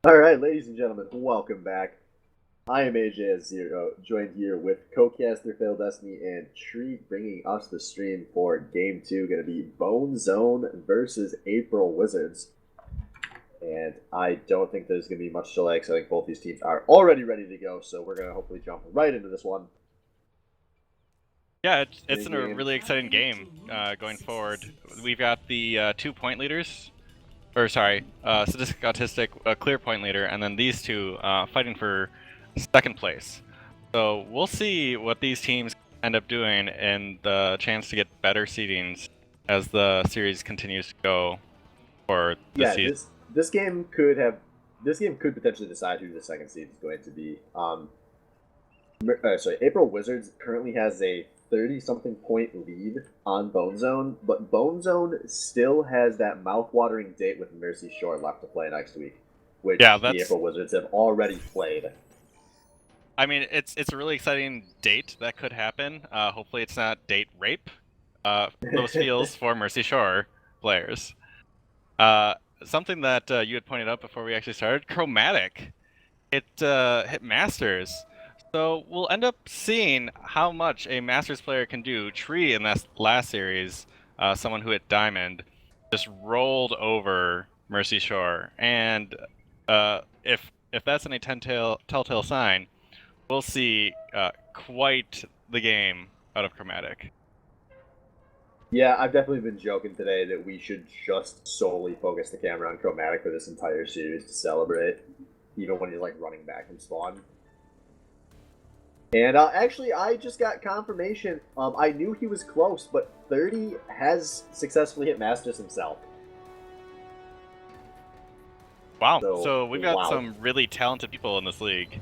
Alright, ladies and gentlemen, welcome back. I am AJ0, joined here with co-caster Fail Destiny and Treat, bringing us the stream for Game 2, going to be Bone Zone versus April Wizards. And I don't think there's going to be much delay, because I think both these teams are already ready to go, so we're going to hopefully jump right into this one. Yeah, it's a really exciting game going forward. We've got the 2-point leaders, or sorry, statistic autistic clear point leader, and then these two fighting for second place. So we'll see what these teams end up doing and the chance to get better seedings as the series continues to go for the season. This game could potentially decide who the second seed is going to be. April Wizards currently has a 30-something point lead on Bone Zone, but Bone Zone still has that mouth-watering date with Mercy Shore left to play next week, which the April Wizards have already played. I mean, it's a really exciting date that could happen. Hopefully it's not date rape. Those feels for Mercy Shore players. Something that you had pointed out before we actually started, Chromatic. It hit Masters. So we'll end up seeing how much a Masters player can do. Tree in that last series, someone who hit Diamond, just rolled over Mercy Shore. And if that's any telltale sign, we'll see quite the game out of Chromatic. Yeah, I've definitely been joking today that we should just solely focus the camera on Chromatic for this entire series to celebrate, even when he's like running back from spawn. And actually, I just got confirmation. I knew he was close, but 30 has successfully hit Masters himself. Wow, so we've got some really talented people in this league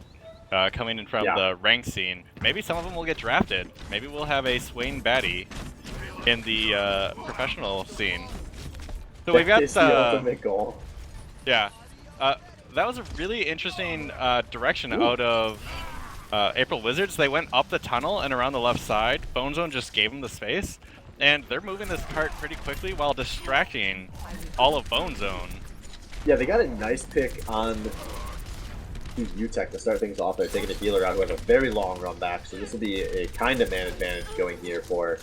coming in from the ranked scene. Maybe some of them will get drafted. Maybe we'll have a Swain Batty in the professional scene. So we've got the ultimate goal. Yeah, that was a really interesting direction out of April Wizards. They went up the tunnel and around the left side. Bone Zone just gave them the space, and they're moving this cart pretty quickly while distracting all of Bone Zone. Yeah, they got a nice pick on UTech to start things off. They're taking a healer out who has a very long run back, so this will be a kind of man advantage going here for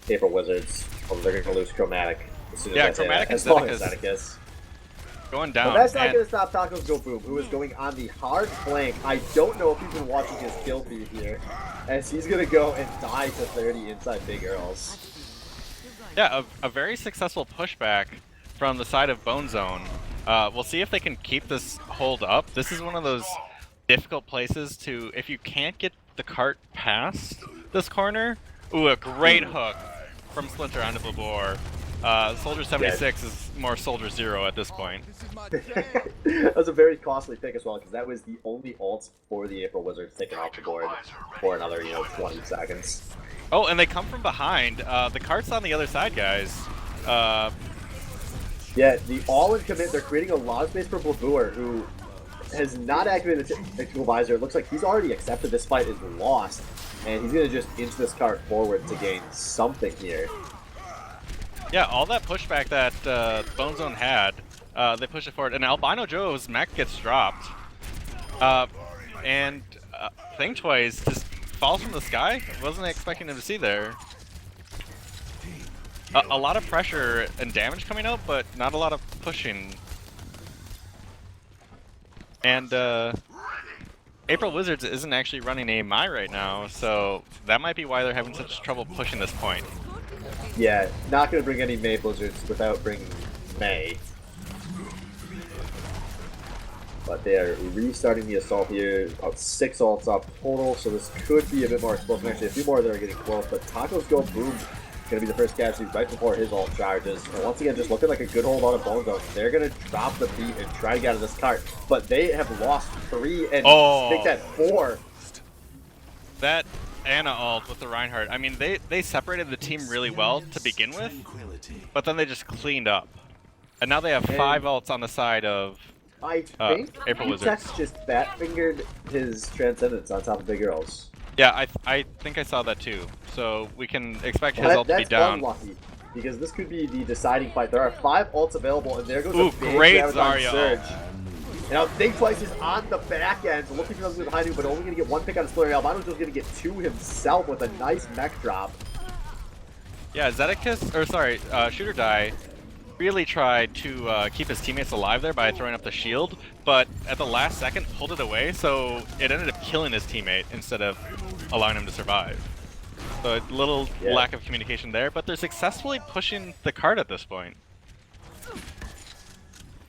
April Wizards. Although they're going to lose Chromatic as soon as Chromatic as long as Zeticus. Going down. But that's not going to stop Tacos Go Boom, who is going on the hard flank. I don't know if he's been watching his kill feed here, as he's going to go and die to 30 inside Big Earls. Yeah, a very successful pushback from the side of Bone Zone. We'll see if they can keep this hold up. This is one of those difficult places to, if you can't get the cart past this corner. Ooh, a great hook from Splinter onto the boar. Soldier 76 is more Soldier 0 at this point. That was a very costly pick as well, because that was the only ult for the April Wizards taken off the board for another, 20 seconds. Oh, and they come from behind. The cart's on the other side, guys. Yeah, the all-in commit, they're creating a lot of space for Blaboor, who has not activated the tactical visor. It looks like he's already accepted this fight is lost, and he's going to just inch this cart forward to gain something here. Yeah, all that pushback that Bone Zone had, they push it forward, and Albino Joe's mech gets dropped. And Think Twice just falls from the sky. Wasn't expecting him to see there. A lot of pressure and damage coming out, but not a lot of pushing. And April Wizards isn't actually running a Mai right now, so that might be why they're having such trouble pushing this point. Yeah, not going to bring any May Blizzards without bringing May. But they are restarting the assault here. About 6 ults up total, so this could be a bit more explosive. Actually, a few more that are getting close, but Tacos Go Boom going to be the first casualty right before his ult charges. And once again, just looking like a good hold on a Bone Zone. They're going to drop the beat and try to get out of this cart. But they have lost 3 and Big Ted 4. That Anna ult with the Reinhardt, I mean, they separated the team really well to begin with, but then they just cleaned up. And now they have 5 ults on the side of I think April Wizards. Tex just bat-fingered his Transcendence on top of Big Girls. Yeah, I think I saw that too. So we can expect his ult to be down. That's unlucky, because this could be the deciding fight. There are 5 ults available, and there goes a big great Zarya Surge. Now Think Twice is on the back end, so looking for something with high noon, but only going to get one pick on his player. Albano's just going to get two himself with a nice mech drop. Yeah, Zedekiss, or sorry, Shooter Die really tried to keep his teammates alive there by throwing up the shield, but at the last second pulled it away, so it ended up killing his teammate instead of allowing him to survive. So a little lack of communication there, but they're successfully pushing the card at this point.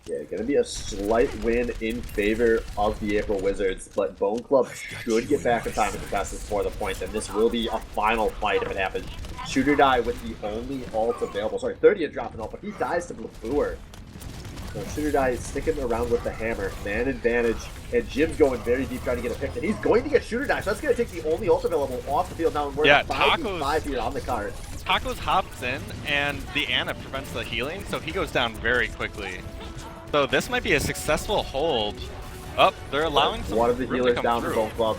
Yeah, gonna be a slight win in favor of the April Wizards, but Bone Club should get back in time to contest this for the point, and this will be a final fight if it happens. Shooter Die with the only ult available. Sorry, 30 to drop an ult, but he dies to Blabur. So Shooter Die is sticking around with the hammer. Man advantage, and Jim's going very deep trying to get a pick, and he's going to get Shooter Die, so that's going to take the only ult available off the field now, and we're at 5v5 here on the card. Tacos hops in, and the Ana prevents the healing, so he goes down very quickly. So this might be a successful hold. Oh, they're allowing some one of the healers down through. for Bone Club.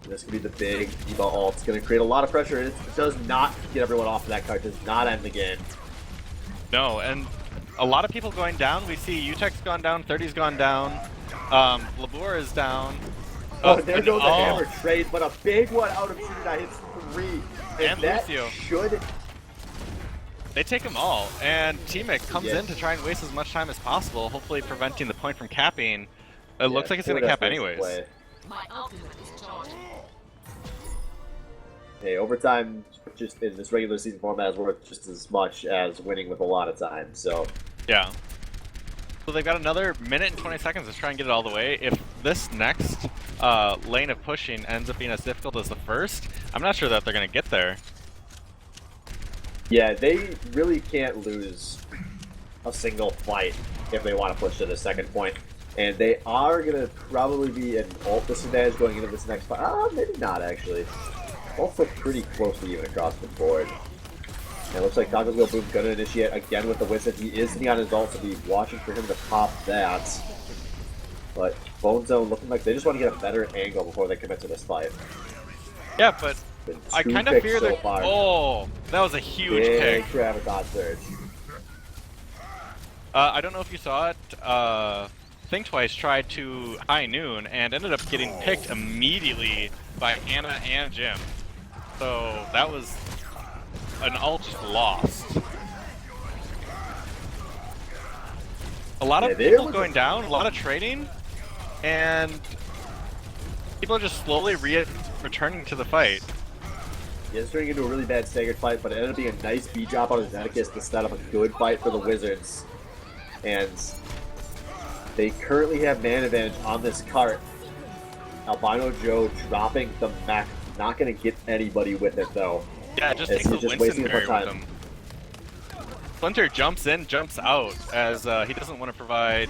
This could be the big D.Va ult. It's going to create a lot of pressure. It does not get everyone off of that card. Does not end the game. No, and a lot of people going down. We see Utek's gone down, 30's gone down, Labur is down. Oh, there goes the hammer trade, but a big one out of Shooter Die hits 3. And that Lucio. Should... They take them all, and Teamic comes in to try and waste as much time as possible, hopefully preventing the point from capping. It looks like it's going to cap anyways. Hey, overtime just in this regular season format is worth just as much as winning with a lot of time, so... Yeah. So they've got another minute and 20 seconds to try and get it all the way. If this next lane of pushing ends up being as difficult as the first, I'm not sure that they're going to get there. Yeah, they really can't lose a single fight if they want to push to the second point. And they are going to probably be an ult disadvantage going into this next fight. Maybe not, actually. Ults look pretty close to even across the board. And it looks like Tacos Go Boom going to initiate again with the Wizard. He is sitting on his ult, so be watching for him to pop that. But Bone Zone looking like they just want to get a better angle before they commit to this fight. Yeah, but I kind of fear that. Oh, that was a huge pick. Graviton surge. I don't know if you saw it. Think Twice tried to high noon and ended up getting picked immediately by Ana and Jim. So that was an ult just lost. A lot of people going down, a lot of trading, and people are just slowly returning to the fight. Yeah, it's turning into a really bad staggered fight, but it ended up being a nice B drop out of Zedekiss to set up a good fight for the Wizards. And they currently have man advantage on this cart. Albino Joe dropping the mech, not going to get anybody with it though. Yeah, it just takes the Winston parry with him. Splinter jumps in, jumps out, as he doesn't want to provide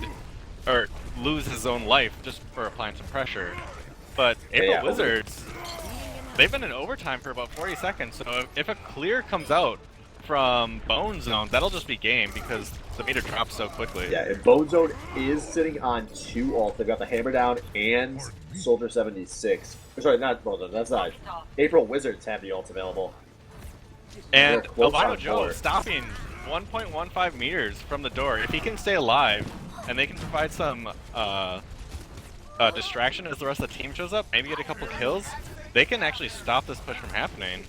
or lose his own life just for applying some pressure. But April Wizards, they've been in overtime for about 40 seconds, so if a clear comes out from Bone Zone, that'll just be game because the meter drops so quickly. Yeah, and Bone Zone is sitting on 2 ults. They've got the Hammer Down and Soldier 76. Sorry, not Bone Zone, that's not. April Wizards have the ults available. And Albino Joe stopping 1.15 meters from the door. If he can stay alive and they can provide some distraction as the rest of the team shows up, maybe get a couple kills, they can actually stop this push from happening.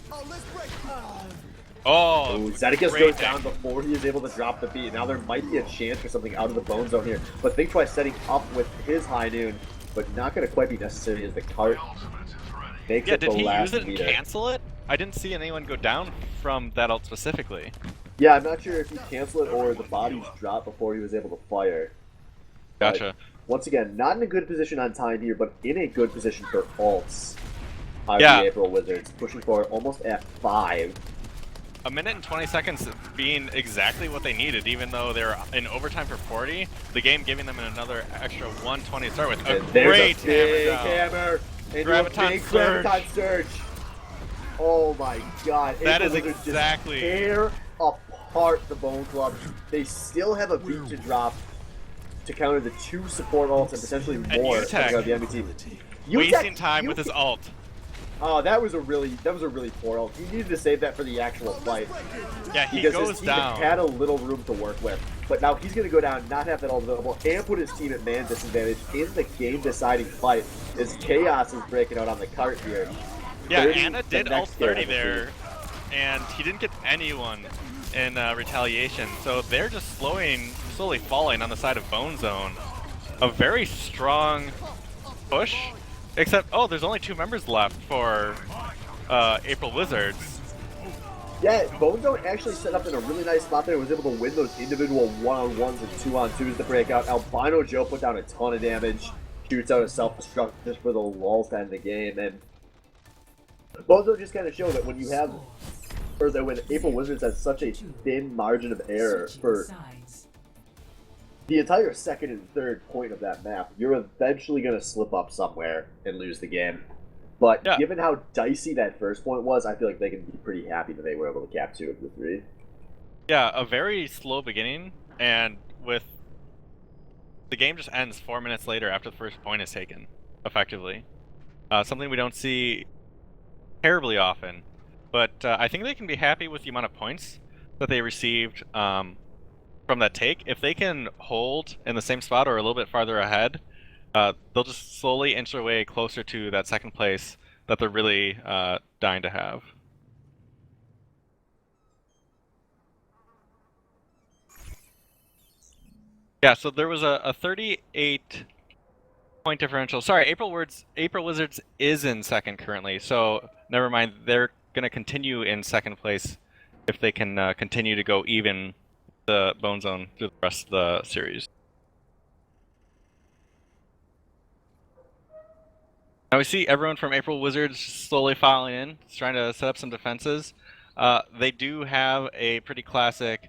Oh, Zedekiss goes down before he is able to drop the beat. Now there might be a chance for something out of the Bone Zone here. But Think Twice setting up with his high noon, but not going to quite be necessary as the cart makes it the last did he use it meter. And cancel it? I didn't see anyone go down from that ult specifically. Yeah, I'm not sure if he canceled it or the bodies dropped before he was able to fire. Gotcha. Once again, not in a good position on time here, but in a good position for ults. The April Wizards pushing for almost at 5. A minute and 20 seconds being exactly what they needed, even though they're in overtime for 40. The game giving them another extra 120 to start with. A great hammer. Graviton surge. Oh my god. That is exactly. Just tear apart the Bone Club. They still have a beat to drop to counter the 2 support ults and potentially more coming out of the enemy team. Wasting time with his ult. Oh, that was a really poor ult. He needed to save that for the actual fight. Yeah, he goes down. He had a little room to work with. But now he's going to go down, not have that all available, and put his team at man disadvantage in the game-deciding fight as Chaos is breaking out on the cart here. Yeah, 30, Anna the did ult next 30 character. there, and he didn't get anyone in retaliation. So they're just slowly falling on the side of Bone Zone. A very strong push, except, oh, there's only 2 members left for April Wizards. Yeah, Bone Zone actually set up in a really nice spot there. Was able to win those individual one-on-ones and two-on-twos to break out. Albino Joe put down a ton of damage. Shoots out a self-destruct just for the lulls to end the game. And Bone Zone just kind of showed that when you have, or that when April Wizards has such a thin margin of error for the entire second and third point of that map, you're eventually going to slip up somewhere and lose the game. But Yeah. given how dicey that first point was, I feel like they can be pretty happy that they were able to cap 2 of the 3. Yeah, a very slow beginning, and with the game just ends 4 minutes later after the first point is taken, effectively. Something we don't see terribly often, but I think they can be happy with the amount of points that they received from that take. If they can hold in the same spot or a little bit farther ahead, they'll just slowly inch their way closer to that second place that they're really dying to have. Yeah, so there was a 38 point differential. Sorry, April Wizards is in second currently, so never mind. They're going to continue in second place if they can continue to go even the Bone Zone through the rest of the series. Now we see everyone from April Wizards slowly filing in, trying to set up some defenses. They do have a pretty classic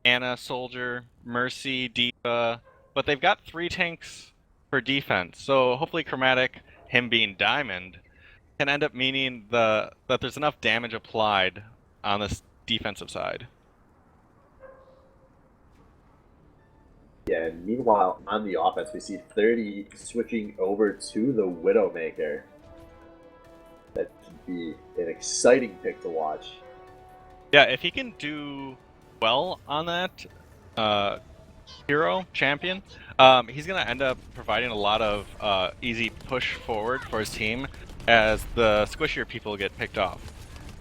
Anna, Soldier, Mercy, Diva, but they've got 3 tanks for defense. So hopefully Chromatic, him being Diamond, can end up meaning that there's enough damage applied on this defensive side. Yeah, and meanwhile, on the offense, we see 30 switching over to the Widowmaker. That should be an exciting pick to watch. Yeah, if he can do well on that hero champion, he's going to end up providing a lot of easy push forward for his team as the squishier people get picked off.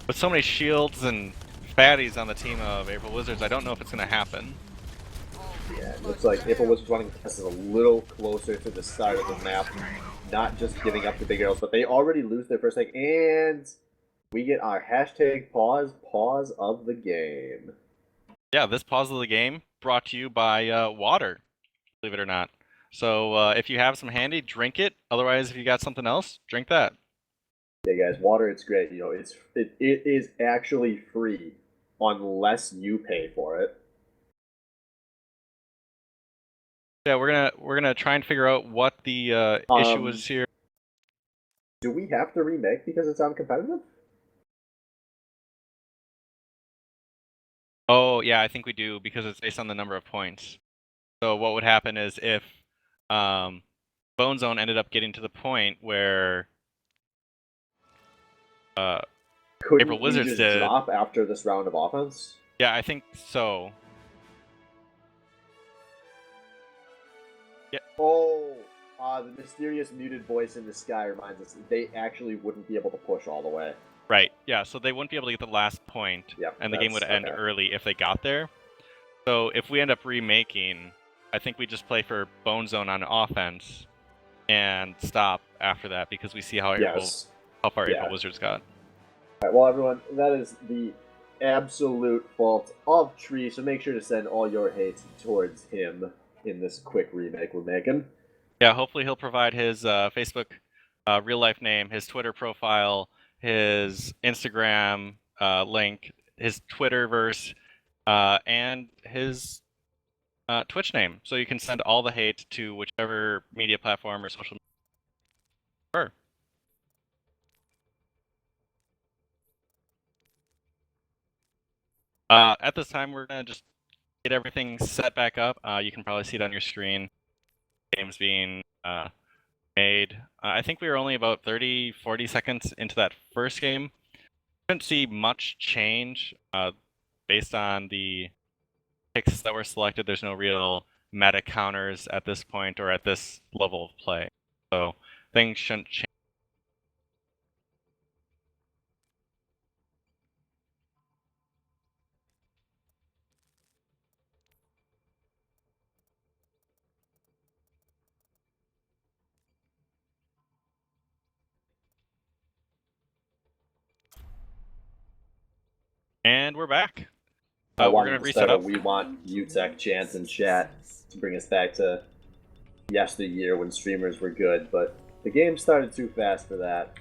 With so many shields and fatties on the team of April Wizards, I don't know if it's going to happen. Yeah, it looks like April Wizards running tests a little closer to the start of the map, not just giving up the big arrows, but they already lose their first tank, and we get our hashtag pause of the game. Yeah, this pause of the game brought to you by water, believe it or not. So if you have some handy, drink it. Otherwise, if you got something else, drink that. Yeah, guys, water, it's great. You know, it is actually free unless you pay for it. Yeah, we're gonna try and figure out what the issue was here. Do we have to remake because it's uncompetitive? Oh yeah, I think we do because it's based on the number of points. So what would happen is if Bone Zone ended up getting to the point where Couldn't April Wizards just did. Drop after this round of offense? Yeah, I think so. Yeah. Oh, the mysterious muted voice in the sky reminds us that they actually wouldn't be able to push all the way. Right, yeah, so they wouldn't be able to get the last point, Yep, and the game would end okay. early if they got there. So if we end up remaking, I think we just play for Bone Zone on offense and stop after that because we see how far April Wizards got. All right, well, everyone, that is the absolute fault of Tree, so make sure to send all your hate towards him in this quick remake we're making. Yeah, hopefully he'll provide his Facebook real-life name, his Twitter profile, his Instagram link, his Twitterverse, and his Twitch name. So you can send all the hate to whichever media platform or social media. At this time, we're going to just get everything set back up. You can probably see it on your screen. Games being made. I think we were only about 30, 40 seconds into that first game. Couldn't see much change based on the picks that were selected. There's no real meta counters at this point or at this level of play. So things shouldn't change. And we're back. I We're wanted gonna to reset start a up. We Want UTech chant in chat to bring us back to yesteryear when streamers were good, but the game started too fast for that.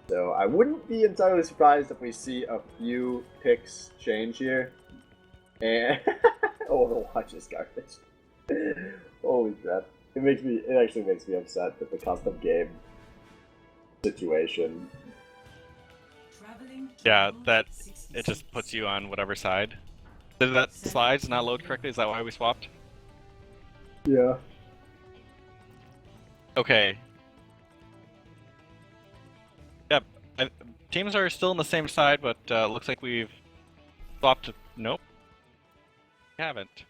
So I wouldn't be entirely surprised if we see a few picks change here. And Overwatch is garbage. Holy crap. It actually makes me upset that the custom game situation. Yeah, that it just puts you on whatever side. Did that slides not load correctly? Is that why we swapped? Yeah. Okay. Yep. Teams are still on the same side, but looks like we've swapped. Nope. We haven't.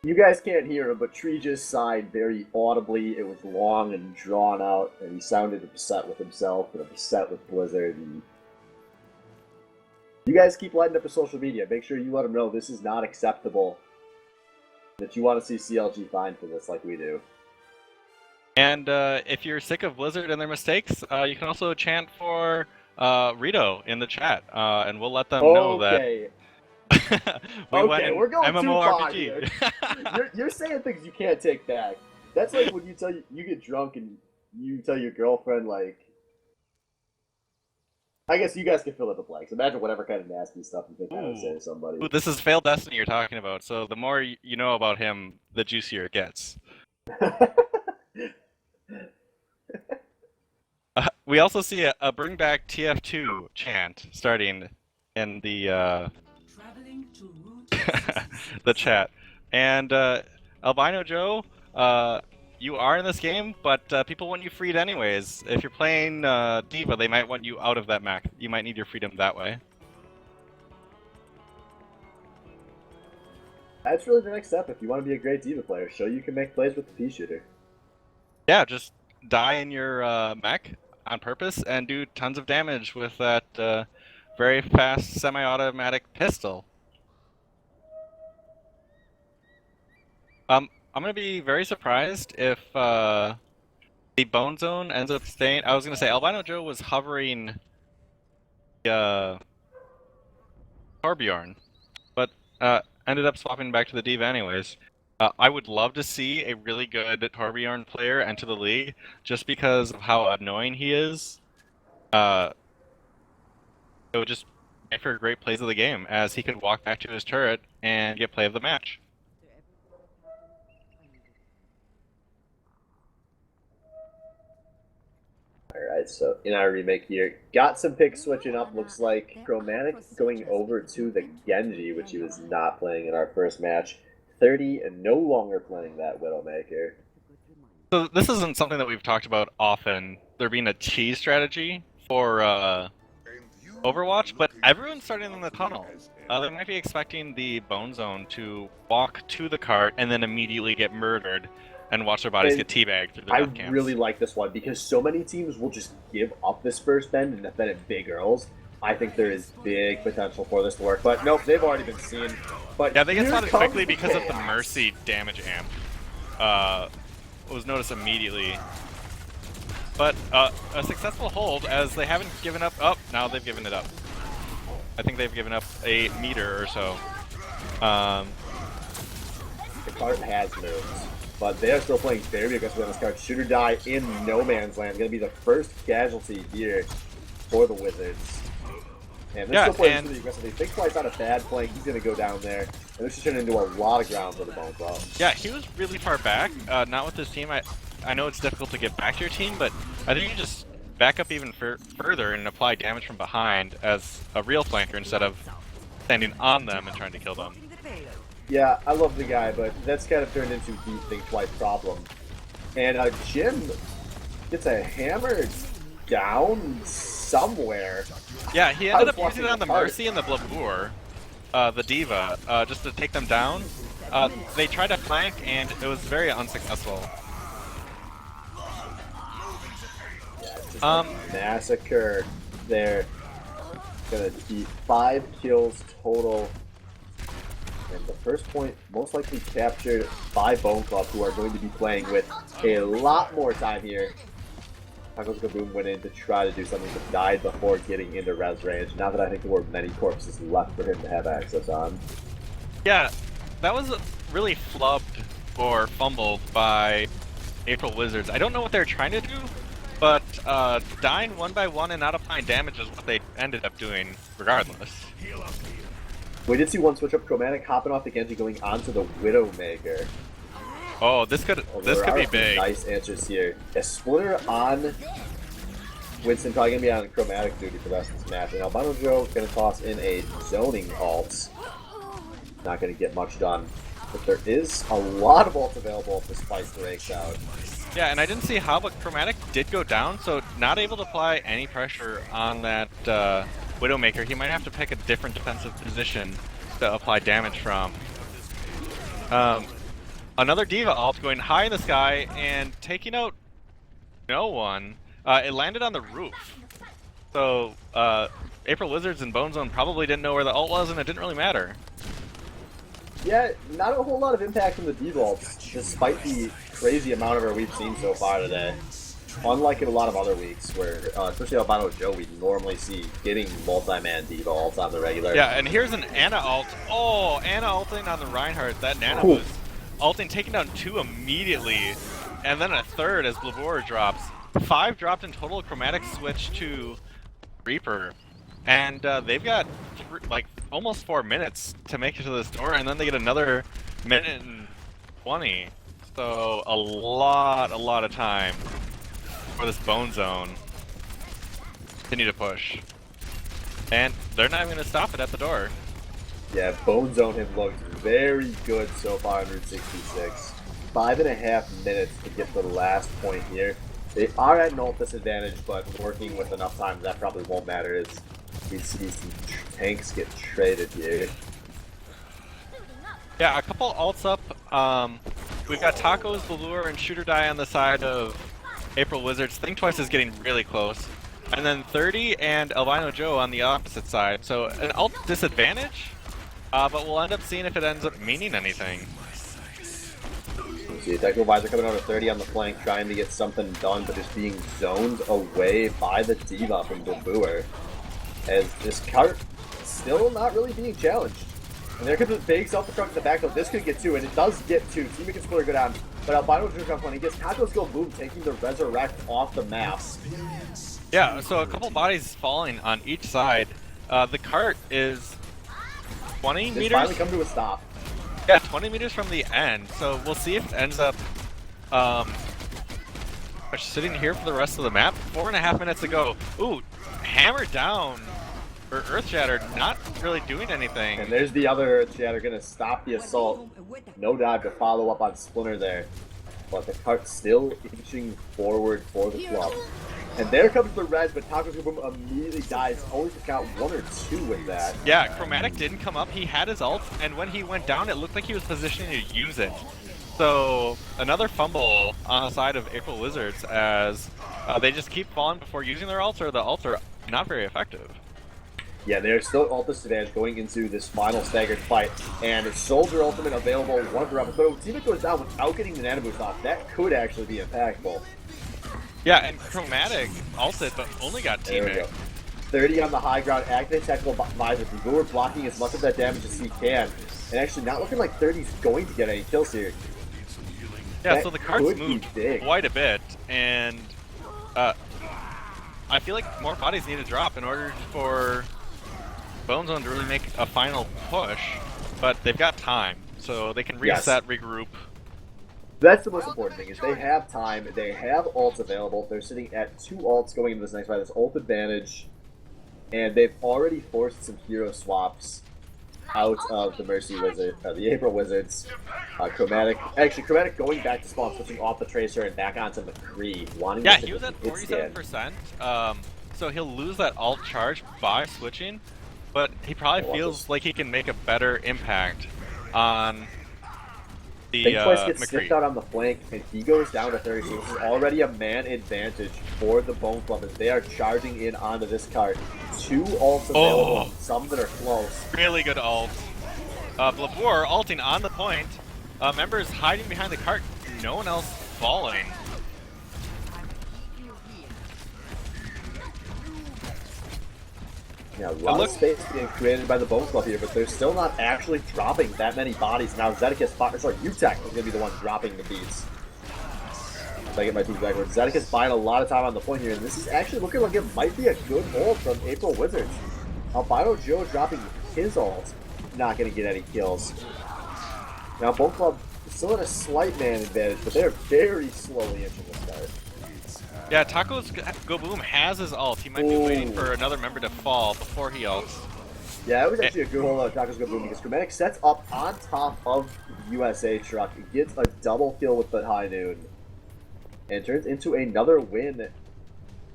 You guys can't hear him, but Tree just sighed very audibly. It was long and drawn out, and he sounded upset with himself and upset with Blizzard. And you guys keep lighting up his social media. Make sure you let him know this is not acceptable. That you want to see CLG fined for this, like we do. And if you're sick of Blizzard and their mistakes, you can also chant for Rito in the chat, and we'll let them know that. We're going too far MMORPG. here. You're saying things you can't take back. That's like when you get drunk and you tell your girlfriend, like, I guess you guys can fill in the blanks. Imagine whatever kind of nasty stuff you think I would say to somebody. Ooh, this is failed Destiny you're talking about, so the more you know about him, the juicier it gets. We also see a bring back TF2 chant starting in the the chat. And Albino Joe, you are in this game, but people want you freed anyways. If you're playing Diva, they might want you out of that map. You might need your freedom that way. That's really the next step if you want to be a great Diva player. Show you can make plays with the pea-shooter. Yeah, just die in your mech on purpose and do tons of damage with that very fast semi-automatic pistol. I'm gonna be very surprised if the Bone Zone ends up staying. I was gonna say Albino Joe was hovering the Torbjorn, but ended up swapping back to the Diva anyways. I would love to see a really good Torbjorn player enter the league, just because of how annoying he is. It would just make for great plays of the game, as he could walk back to his turret and get play of the match. Alright, so in our remake here, got some picks switching up. Looks like Chromatic going over to the Genji, which he was not playing in our first match. 30 and no longer playing that Widowmaker. So this isn't something that we've talked about often, there being a cheese strategy for Overwatch, but everyone's starting in the tunnel. They might be expecting the Bone Zone to walk to the cart and then immediately get murdered and watch their bodies get teabagged through the death camps. I really like this one because so many teams will just give up this first bend and defend it big Earls. I think there is big potential for this to work, but nope, they've already been seen. But yeah, they get spotted quickly because of the Mercy damage amp. Was noticed immediately. But a successful hold, as they haven't given up. Oh, now they've given it up. I think they've given up a meter or so. The cart has moves, but they are still playing very aggressively on this card. Shoot or die in no man's land. Going to be the first casualty here for the Wizards. And they're still playing really aggressively. Big Flight's not a bad play. He's going to go down there. And this is turning into a lot of ground for the Bone Zone. Yeah, he was really far back. Not with his team. I know it's difficult to get back to your team, but I think you just back up even further and apply damage from behind as a real flanker instead of standing on them and trying to kill them. Yeah, I love the guy, but that's kind of turned into the Think Twice problem. And Jim gets a hammer down somewhere. Yeah, he ended up was using it on the walking apart. Mercy and the Blabour, the Diva, just to take them down. They tried to flank, and it was very unsuccessful. Massacre. They're gonna be 5 kills total. And the first point most likely captured by Bone Club, who are going to be playing with a lot more time here. Tacos Kaboom went in to try to do something, but died before getting into res range. Not that I think there were many corpses left for him to have access on. Yeah, that was really flubbed or fumbled by April Wizards. I don't know what they're trying to do, but dying one by one and not applying damage is what they ended up doing regardless. We did see one switch up, Chromatic hopping off the Genji going onto the Widowmaker. Oh, this could be big. Nice answers here. A Splinter on Winston, probably gonna be on Chromatic duty for the rest of this match. And Albino Joe gonna toss in a zoning ult. Not gonna get much done. But there is a lot of ults available if the Spice breaks out. Yeah, and I didn't see how, but Chromatic did go down, so not able to apply any pressure on that Widowmaker. He might have to pick a different defensive position to apply damage from. Another Diva ult going high in the sky and taking out no one. It landed on the roof. So April Wizards and Bone Zone probably didn't know where the ult was, and it didn't really matter. Yeah, not a whole lot of impact from the Diva ults, despite the crazy amount of her we've seen so far today. Unlike in a lot of other weeks where, especially Albino Joe, we normally see getting multi-man Diva ults on the regular. Yeah, and here's an Ana ult. Oh, Ana ulting on the Reinhardt. That Nana was ulting, taking down 2 immediately, and then a third as Blabour drops. 5 dropped in total. Chromatic switch to Reaper, and they've got like almost 4 minutes to make it to this door, and then they get another minute and 20. So a lot of time for this Bone Zone. Continue to push, and they're not even gonna stop it at the door. Yeah, Bone Zone have looked very good so far on Route 66. 5.5 minutes to get the last point here. They are at an ult disadvantage, but working with enough time, that probably won't matter as we see some tanks get traded here. Yeah, a couple ults up. We've got Tacos, Velour, and Shooter Die on the side of April Wizards. Think Twice is getting really close. And then 30 and Albino Joe on the opposite side. So an ult disadvantage, but we'll end up seeing if it ends up meaning anything. See, Technical Visor coming out of 30 on the flank, trying to get something done, but just being zoned away by the Diva from Blabour. As this cart still not really being challenged. And there comes a big self-destruct in the back, though. This could get 2, and it does get 2. Teammate can Splinter go down, but Albino Joe comes when he gets Tacos Go Boom, taking the Resurrect off the map. Yeah, so a couple bodies falling on each side. The cart is 20 It's meters? finally come to a stop. Yeah, 20 meters from the end. So we'll see if it ends up sitting here for the rest of the map. 4.5 minutes to go. Ooh, hammer down. Or Earth Shatter, not really doing anything. And there's the other Earth Shatter gonna stop the assault. No dive to follow up on Splinter there. But the cart still inching forward for the club. And there comes the res, but Tacos Go Boom immediately dies. Only to count 1 or 2 with that. Yeah, Chromatic didn't come up. He had his ult, and when he went down, it looked like he was positioning to use it. So another fumble on the side of April Wizards as they just keep falling before using their ults, or the ults are not very effective. Yeah, there's still ult disadvantage going into this final staggered fight, and Soldier Ultimate available, one of the rounds. But if Teammate goes down without getting the nano boost off, that could actually be impactful. Yeah, and Chromatic ulted, but only got There we teammate. go. 30 on the high ground, active technical visor. We're blocking as much of that damage as he can, and actually not looking like 30's going to get any kills here. Yeah, That so the cards could be moved big. quite a bit, and I feel like more bodies need to drop in order for Bone Zone to really make a final push, but they've got time, so they can reset, regroup. That's the most important thing, is they have time, they have ults available, they're sitting at 2 ults going into this next fight, this ult advantage, and they've already forced some hero swaps out of the Mercy Wizard, the April Wizards. Chromatic going back to spawn, switching off the Tracer and back onto McCree, wanting Yeah, to he was at hit scan. 47%, so he'll lose that alt charge by switching, but he probably feels like he can make a better impact on the Big Twice gets McCree. sniffed out on the flank, and he goes down to 30. So this is already a man advantage for the Bone Club as they are charging in onto this cart. 2 ults available, some that are close. Really good ult. Blabor ulting on the point. Members hiding behind the cart. No one else falling. Yeah, a lot of space being created by the Bone Club here, but they're still not actually dropping that many bodies. Now Zedekis, sorry, Utek is going to be the one dropping the beats. If I get my team backwards, Zedekis buying a lot of time on the point here, and this is actually looking like it might be a good hold from April Wizards. Albino Joe dropping his ult, not going to get any kills. Now Bone Club still at a slight man advantage, but they're very slowly inching the start. Yeah, Taco's Go Boom has his ult. He might be waiting for another member to fall before he ults. Yeah, it was actually a good hold on Taco's Go Boom because Chromatic sets up on top of the USA truck, gets a double kill with the High Noon, and turns into another win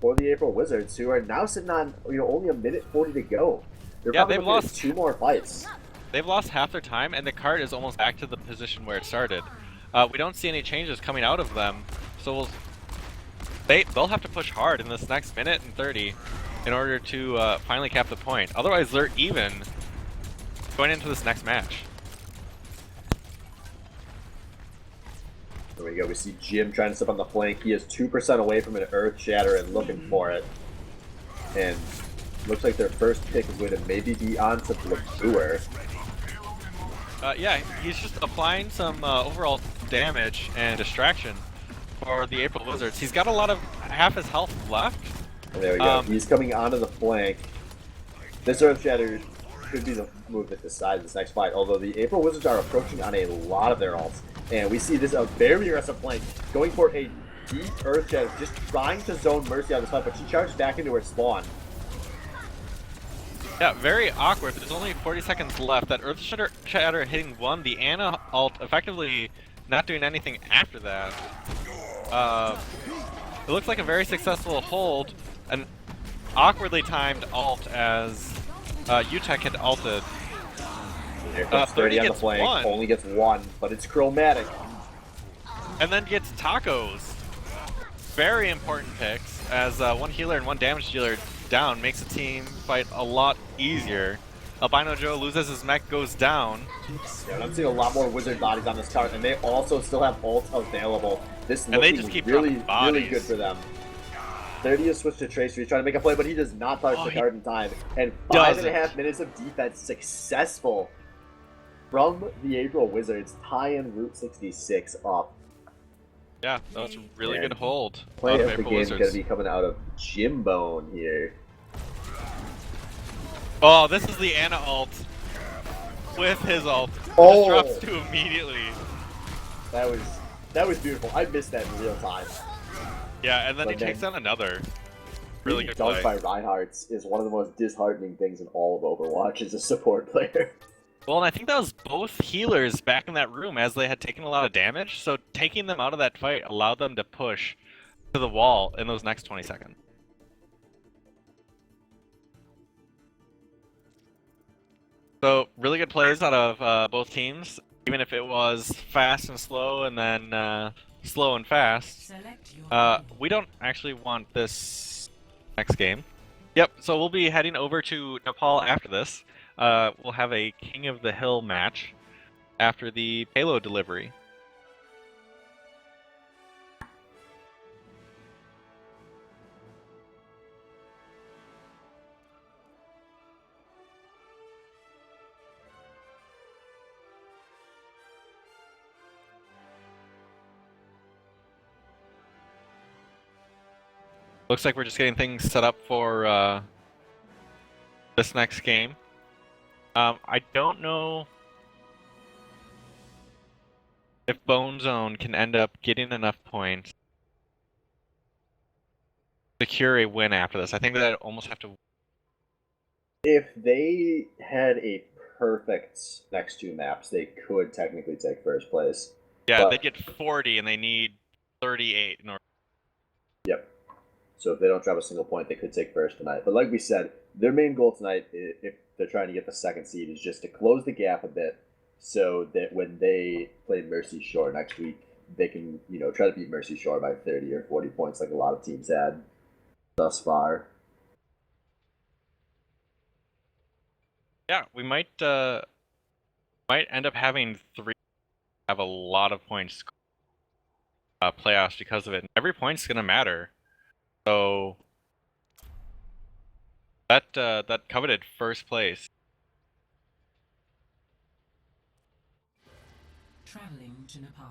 for the April Wizards, who are now sitting on only a minute 40 to go. They're probably looking at 2 more fights. They've lost half their time, and the cart is almost back to the position where it started. We don't see any changes coming out of them, so they'll have to push hard in this next minute and 30 in order to finally cap the point. Otherwise, they're even going into this next match. There we go. We see Jim trying to step on the flank. He is 2% away from an Earth Shatter and looking for it. And looks like their first pick is going to maybe be onto Blabur. Yeah, he's just applying some overall damage and distraction for the April Wizards. He's got a lot of half his health left. And there we go. He's coming onto the flank. This Earth Shatter could be the move that decides this next fight, although the April Wizards are approaching on a lot of their ults. And we see this a very aggressive flank, going for a deep Earth Shatter, just trying to zone Mercy on this fight, but she charged back into her spawn. Yeah, very awkward. There's only 40 seconds left. That Earth Shatter hitting one, the Ana ult effectively not doing anything after that. It looks like a very successful hold, an awkwardly timed ult as Utek had ulted. Here comes 30 on the flank, only gets 1, but it's Chromatic. And then gets Tacos. Very important picks, as 1 healer and 1 damage dealer down makes the team fight a lot easier. Albino Joe loses his mech, goes down. Yeah, and I'm seeing a lot more wizard bodies on this card, and they also still have ults available. This looking they just keep really good for them. 30 has switched to Tracer. He's trying to make a play, but he does not touch the card in time. And 5.5 minutes of defense successful from the April Wizards, tying Route 66 up. Yeah, that was a really good hold. Play of the game is going to be coming out of Jimbone here. Oh, this is the Ana ult with his ult. Oh, just drops 2 immediately. That was beautiful. I missed that in real time. Yeah, and then he takes down another. Really good play. play. Dunked by Reinhardt's is one of the most disheartening things in all of Overwatch as a support player. Well, and I think that was both healers back in that room as they had taken a lot of damage, so taking them out of that fight allowed them to push to the wall in those next 20 seconds. So, really good plays out of both teams, even if it was fast and slow and then slow and fast. We don't actually want this next game. Yep, so we'll be heading over to Nepal after this. We'll have a King of the Hill match after the payload delivery. Looks like we're just getting things set up for this next game. I don't know if Bone Zone can end up getting enough points to secure a win after this. I think that I'd almost have to. If they had a perfect next 2 maps, they could technically take first place. Yeah, they get 40 and they need 38 in order. Yep. So if they don't drop a single point, they could take first tonight. But like we said, their main goal tonight, if they're trying to get the second seed, is just to close the gap a bit, so that when they play Mercy Shore next week, they can try to beat Mercy Shore by 30 or 40 points, like a lot of teams had thus far. Yeah, we might end up having 3 have a lot of points playoffs because of it. Every point's gonna matter. So that coveted first place. Traveling to Nepal.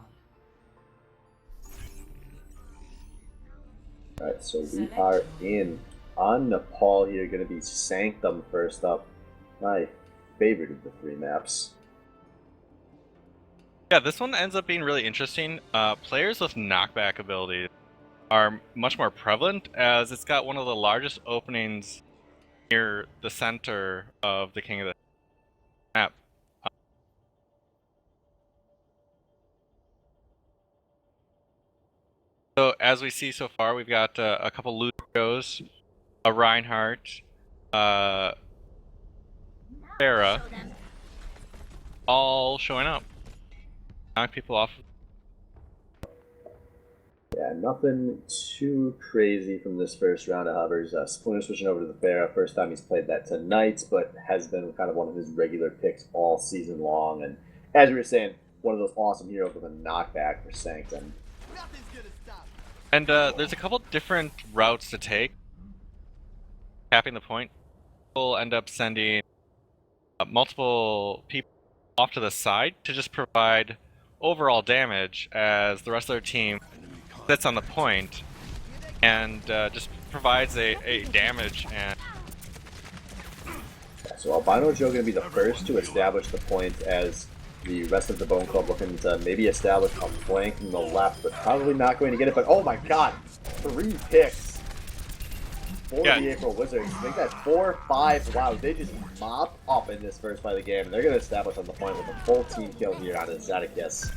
Alright, so we are on Nepal here, going to be Sanctum first up. My favorite of the 3 maps. Yeah, this one ends up being really interesting. Players with knockback abilities are much more prevalent, as it's got one of the largest openings near the center of the King of the map. So as we see so far, we've got a couple Lucios, a Reinhardt, Farah, all showing up. Knock people off. Yeah, nothing too crazy from this first round of Hovers. Splinter switching over to the Farah. First time he's played that tonight, but has been kind of one of his regular picks all season long. And as we were saying, one of those awesome heroes with a knockback for Sanctum. And there's a couple different routes to take. Capping the point, we'll end up sending multiple people off to the side to just provide overall damage, as the rest of their team sits on the point and just provides a damage. And so Albino Joe going to be the first to establish the point, as the rest of the Bone Club looking to maybe establish a flank from the left, but probably not going to get it. But oh my god, 3 picks for the April Wizards. I think that's 4-5. Wow, they just mop up in this first play of the game. They're going to establish on the point with a full team kill here on Zedekiss.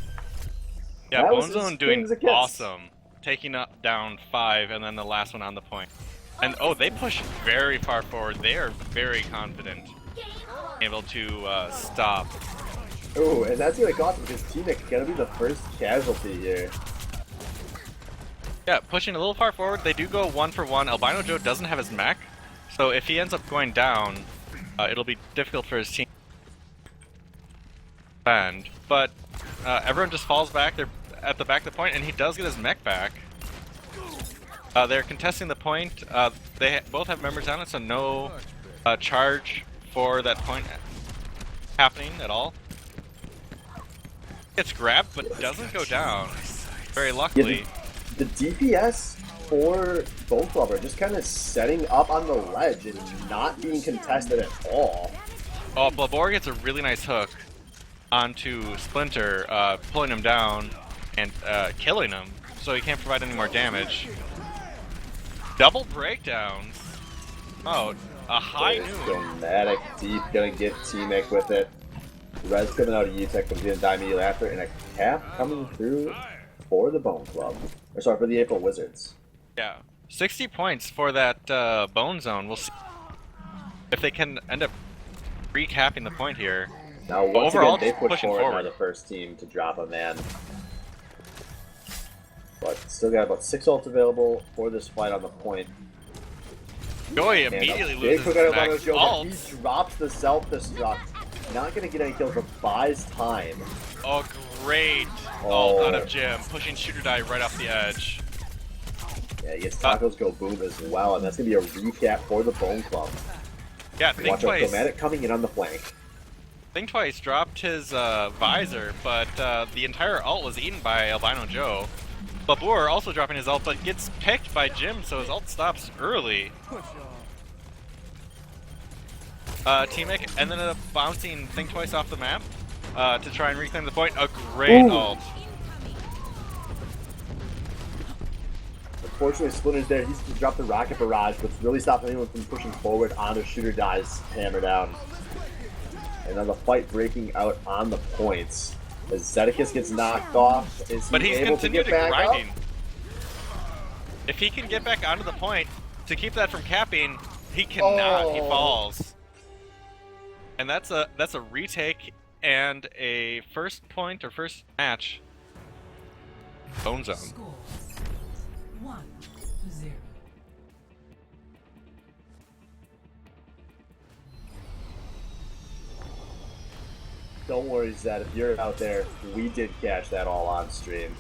Yeah, Bone Zone doing awesome. Taking up down 5 and then the last one on the point. And oh, they push very far forward. They are very confident, able to stop. Ooh, and that's gonna cost him, because T-Nick's gonna be the first casualty here. Yeah, pushing a little far forward. They do go 1-for-1. Albino Joe doesn't have his mech, so if he ends up going down, it'll be difficult for his team to defend. But everyone just falls back. They're at the back of the point, and he does get his mech back. They're contesting the point. They both have members on it, so no charge for that point happening at all. Gets grabbed, but doesn't go down. Very luckily. Yeah, the DPS for Bone Club are just kind of setting up on the ledge and not being contested at all. Oh, Blabor gets a really nice hook onto Splinter, pulling him down and killing him, so he can't provide any more damage. Double breakdowns. Oh, a high noon. Dramatic Deep gonna get T-Nick with it. Red's coming out of UTech, but he's gonna die immediately after, and a cap coming through for the Bone Club. Or sorry, for the April Wizards. Yeah, 60 points for that Bone Zone. We'll see if they can end up recapping the point here. Now, once overall, again, they push forward. Now the first team to drop a man. But still got about 6 ults available for this fight on the point. Joy immediately loses his max ult. He drops the self-destruct. Not going to get any kills, but buys time. Oh, great ult out of Jim, pushing Shooter Die right off the edge. Yeah, he gets Tacos Go Boom as well, and that's going to be a recap for the Bone Club. Yeah, Watch out, Chromatic coming in on the flank. Think Twice dropped his visor, but the entire ult was eaten by Albino Joe. Babur also dropping his ult, but gets picked by Jim, so his ult stops early. T-Mick ended up bouncing Think Twice off the map to try and reclaim the point. A great ult. Unfortunately, Splinter's there. He's dropped the Rocket Barrage, but it's really stopped anyone from pushing forward onto Shooter Die's hammer down. And now the fight breaking out on the points. As Zedekiss gets knocked off, is he able to get back up? If he can get back onto the point to keep that from capping, he cannot. He falls. And that's a retake and a first point or first match. Bone zone. Score 1-0. Don't worry, Zed. If you're out there, we did catch that all on stream.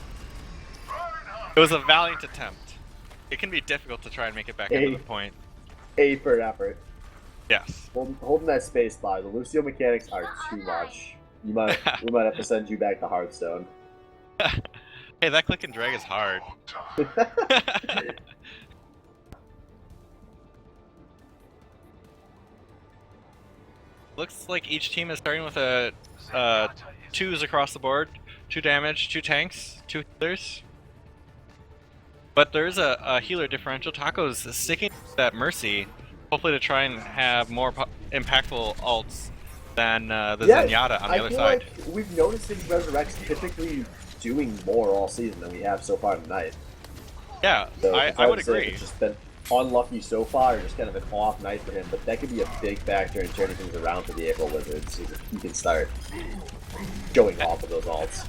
It was a valiant attempt. It can be difficult to try and make it back into the point. A for effort. Yes. Holding that space bar. The Lucio mechanics are too much. We might have to send you back to Hearthstone. Hey, that click and drag is hard. Looks like each team is starting with a 2s across the board. 2 damage, 2 tanks, 2 healers. But there's a healer differential. Taco's sticking to that Mercy, hopefully to try and have more impactful ults than the Zenyatta on the other side. Like we've noticed in Resurrect's typically doing more all season than we have so far tonight. Yeah, So I would agree. It's just been unlucky so far, or just kind of an off night for him, but that could be a big factor in turning things around for the April Wizards. He can start going off of those ults.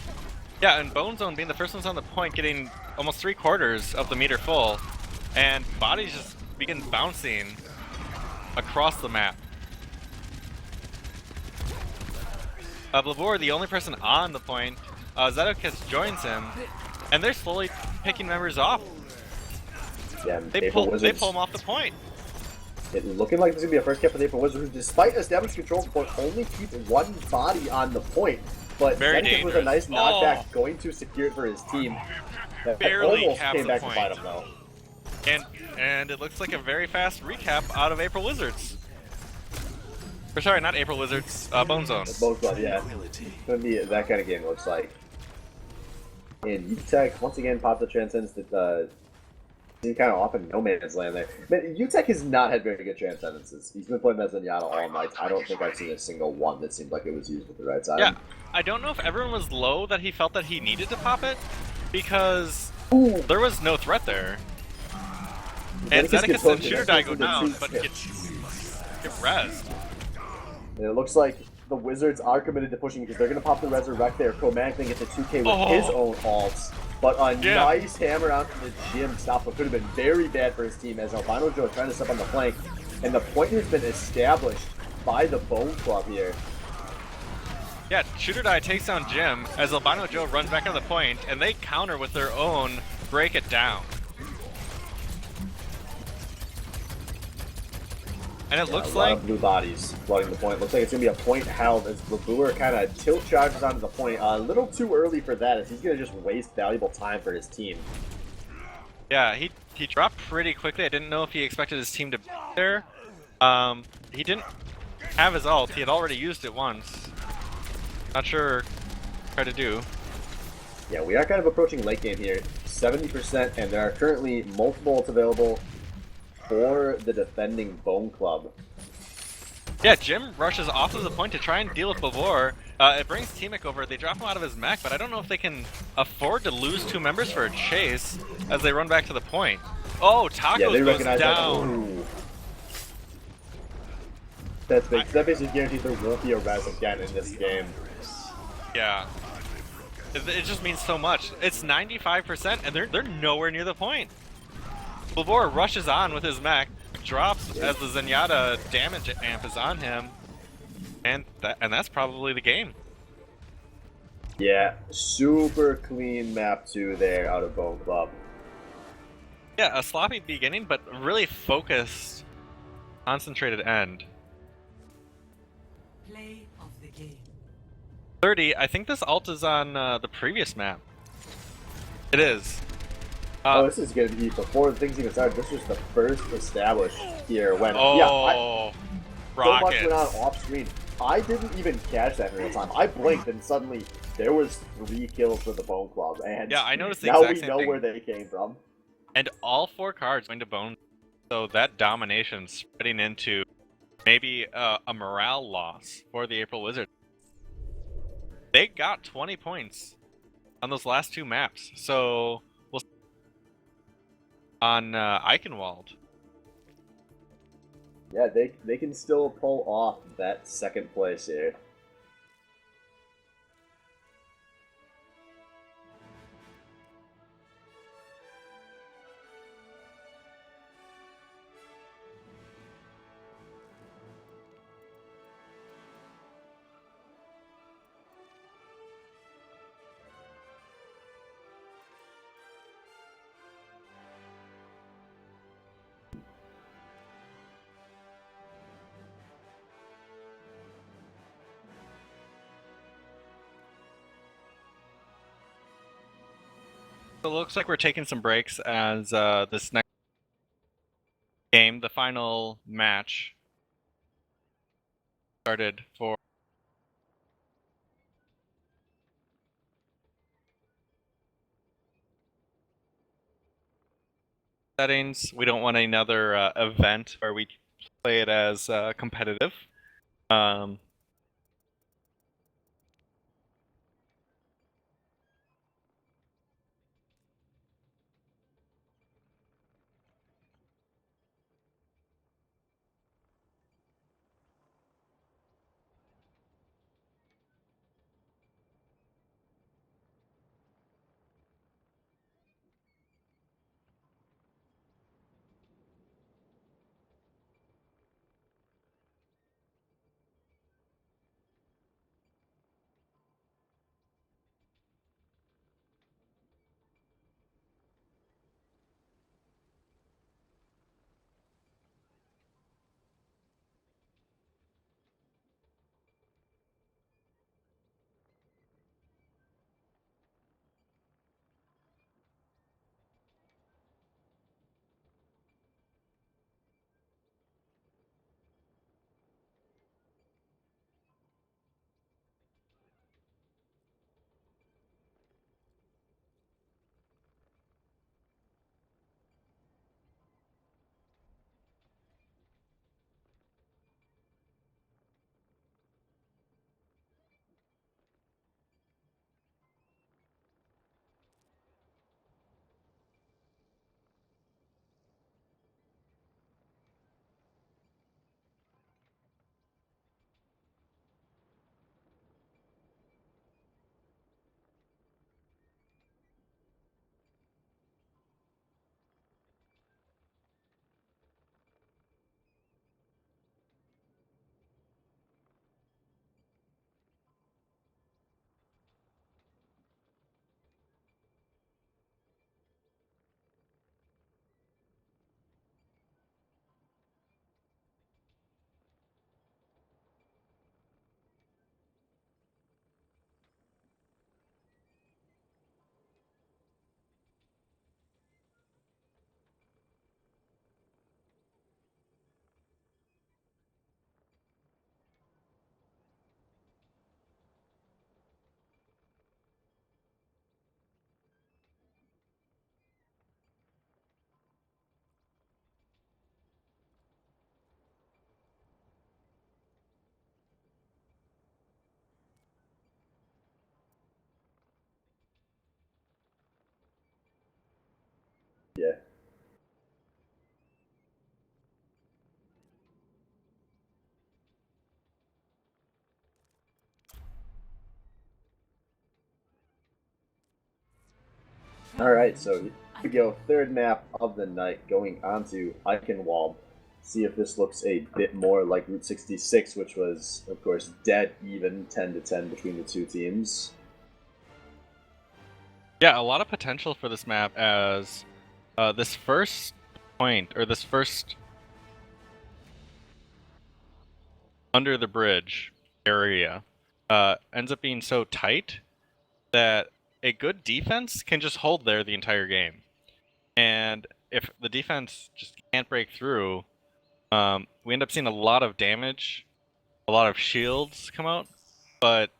Yeah, and Bone Zone being the first ones on the point, getting almost 3/4 of the meter full, and bodies just begin bouncing across the map. Blabor, the only person on the point, Zedokis joins him, and they're slowly picking members off. Yeah, They pull him off the point. It's looking like this is going to be a first cap for the April Wizards, who, despite established control of the point, only keep one body on the point. But Zedokis with a nice knockback, going to secure it for his team. That Barely almost caps came the back point. to fight him, though. And it looks like a very fast recap out of April Wizards. Or sorry, not April Wizards, Bone Zone. Bone Zone, yeah. It's going to be that kind of game, it looks like. And UTech, once again, pops the Transcendence that he's kind of off in no man's land there. But UTech has not had very good Transcendences. He's been playing that Zenyatta all night. I don't think I've seen a single one that seemed like it was used with the right side. Yeah, I don't know if everyone was low that he felt that he needed to pop it, because there was no threat there. And Zedekis and Shooter Die go down, but get rezzed. And it looks like the Wizards are committed to pushing because they're going to pop the Resurrect there. Comac then gets a 2K with his own ults. But a nice hammer out from the gym stop what could have been very bad for his team as Albino Joe trying to step on the flank. And the point has been established by the Bone Club here. Yeah, Shooter Die takes down Jim as Albino Joe runs back on the point, and they counter with their own Break It Down. And it looks a lot like of blue bodies flooding the point. Looks like it's going to be a point held as Blabur kind of tilt charges onto the point. A little too early for that as he's going to just waste valuable time for his team. Yeah, he dropped pretty quickly. I didn't know if he expected his team to be there. He didn't have his ult. He had already used it once. Not sure what to do. Yeah, we are kind of approaching late game here. 70%, and there are currently multiple ults available for the defending Bone Club. Yeah, Jim rushes off of the point to try and deal with Bavor. It brings Teemic over. They drop him out of his mech, but I don't know if they can afford to lose 2 members for a chase as they run back to the point. Oh, Tacos goes down. That basically guarantees there won't be a res again in this game. Yeah. It just means so much. It's 95%, and they're nowhere near the point. Blavor rushes on with his mech, drops as the Zenyatta damage amp is on him, and that's probably the game. Yeah, super clean map 2 there out of Bone Club. Yeah, a sloppy beginning, but really focused, concentrated end. Play of the game. 30, I think this ult is on the previous map. It is. This is going to be, before things even started, this was the first established here when, so much went on off screen. I didn't even catch that in real time. I blinked and suddenly there was 3 kills for the Bone Club, and yeah, I noticed the now exact we same know thing. where they came from. And all 4 cards going to Bone, so that domination spreading into maybe a morale loss for the April Wizards. They got 20 points on those last 2 maps, so on Eichenwald. Yeah, they can still pull off that second place here. So it looks like we're taking some breaks as this next game, the final match, started for settings. We don't want another event where we play it as competitive. Um, Yeah. All right, so here we go. Third map of the night, going on to Eichenwald. See if this looks a bit more like Route 66, which was, of course, dead even 10 to 10 between the two teams. yeah, a lot of potential for this map as this first point, or this first under the bridge area, ends up being so tight that a good defense can just hold there the entire game. And if the defense just can't break through, we end up seeing a lot of damage, a lot of shields come out, but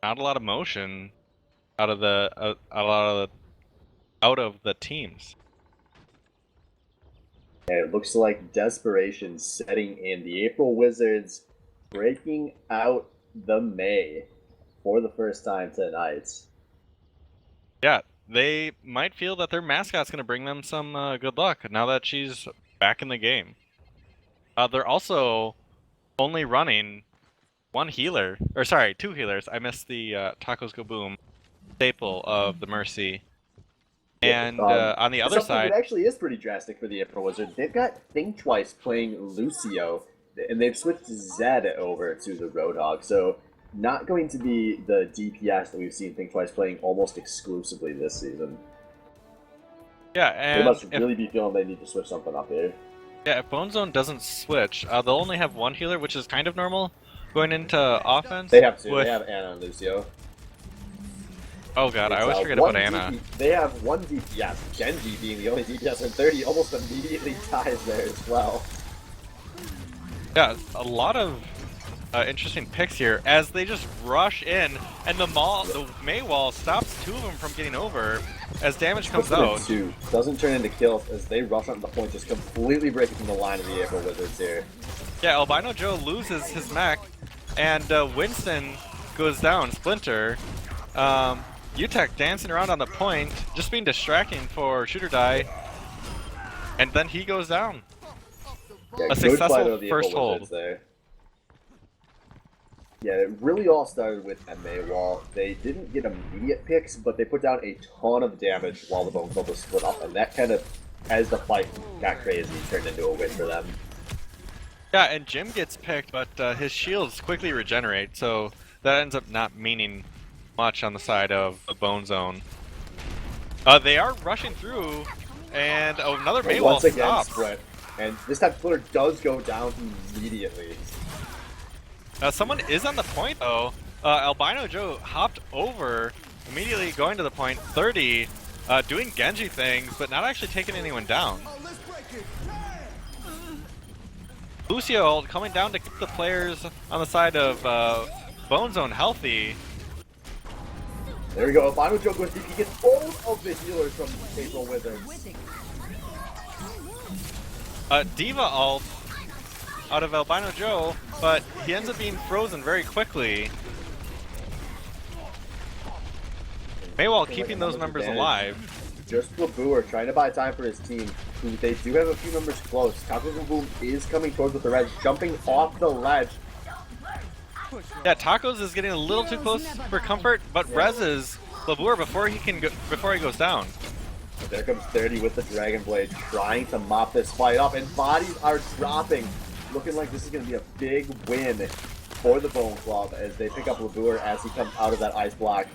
not a lot of motion out of the teams. And it looks like desperation setting in. The April Wizards breaking out the May for the first time tonight. Yeah, they might feel that their mascot's going to bring them some good luck now that she's back in the game. They're also only running one healer, or sorry, two healers. I missed the Tacos Go Boom staple of the Mercy. And on the other something side, that actually is pretty drastic for the April Wizards. They've got Think Twice playing Lucio, and they've switched Zed over to the Roadhog. So not going to be the DPS that we've seen Think Twice playing almost exclusively this season. yeah, They and must really be feeling they need to switch something up here. yeah, if Bone Zone doesn't switch, they'll only have one healer, which is kind of normal going into offense. They have two. With... They have Anna and Lucio. Oh god, I It's, always forget one about Anna. They have one DPS. Genji being the only DPS, and 30 almost immediately ties there as well. Yeah, a lot of interesting picks here as they just rush in, and the Mei wall stops two of them from getting over as damage comes out. Two doesn't turn into kills as they rush onto the point, just completely breaking from the line of the April Wizards here. Yeah, Albino Joe loses his mech, and Winston goes down. Splinter, Utek dancing around on the point, just being distracting for Shooter Die, and then he goes down. Yeah, A good fight successful of the first April hold. Wizards there. Yeah, it really all started with MA Wall. They didn't get immediate picks, but they put down a ton of damage while the Bone Club was split up, and that kind of, as the fight got crazy, turned into a win for them. Yeah, and Jim gets picked, but his shields quickly regenerate, so that ends up not meaning much on the side of the Bone Zone. They are rushing through, and another Mei wall Once again, stops. split. And this time, Splitter does go down immediately. Someone is on the point, though. Albino Joe hopped over, immediately going to the point. 30, doing Genji things, but not actually taking anyone down. Lucio coming down to keep the players on the side of Bone Zone healthy. There we go. Albino Joe goes deep. He gets both of the healers from April Wizards. Diva ult out of Albino Joe, but he ends up being frozen very quickly. Maywall keeping those members alive. Just Labour trying to buy time for his team, who they do have a few members close. Tacos Boom is coming towards with the ledge, jumping off the ledge. Yeah, Tacos is getting a little too close for comfort, but reses Labour before he goes down. But there comes 30 with the Dragon Blade, trying to mop this fight up, and bodies are dropping. Looking like this is going to be a big win for the Bone Club as they pick up Labour as he comes out of that ice block.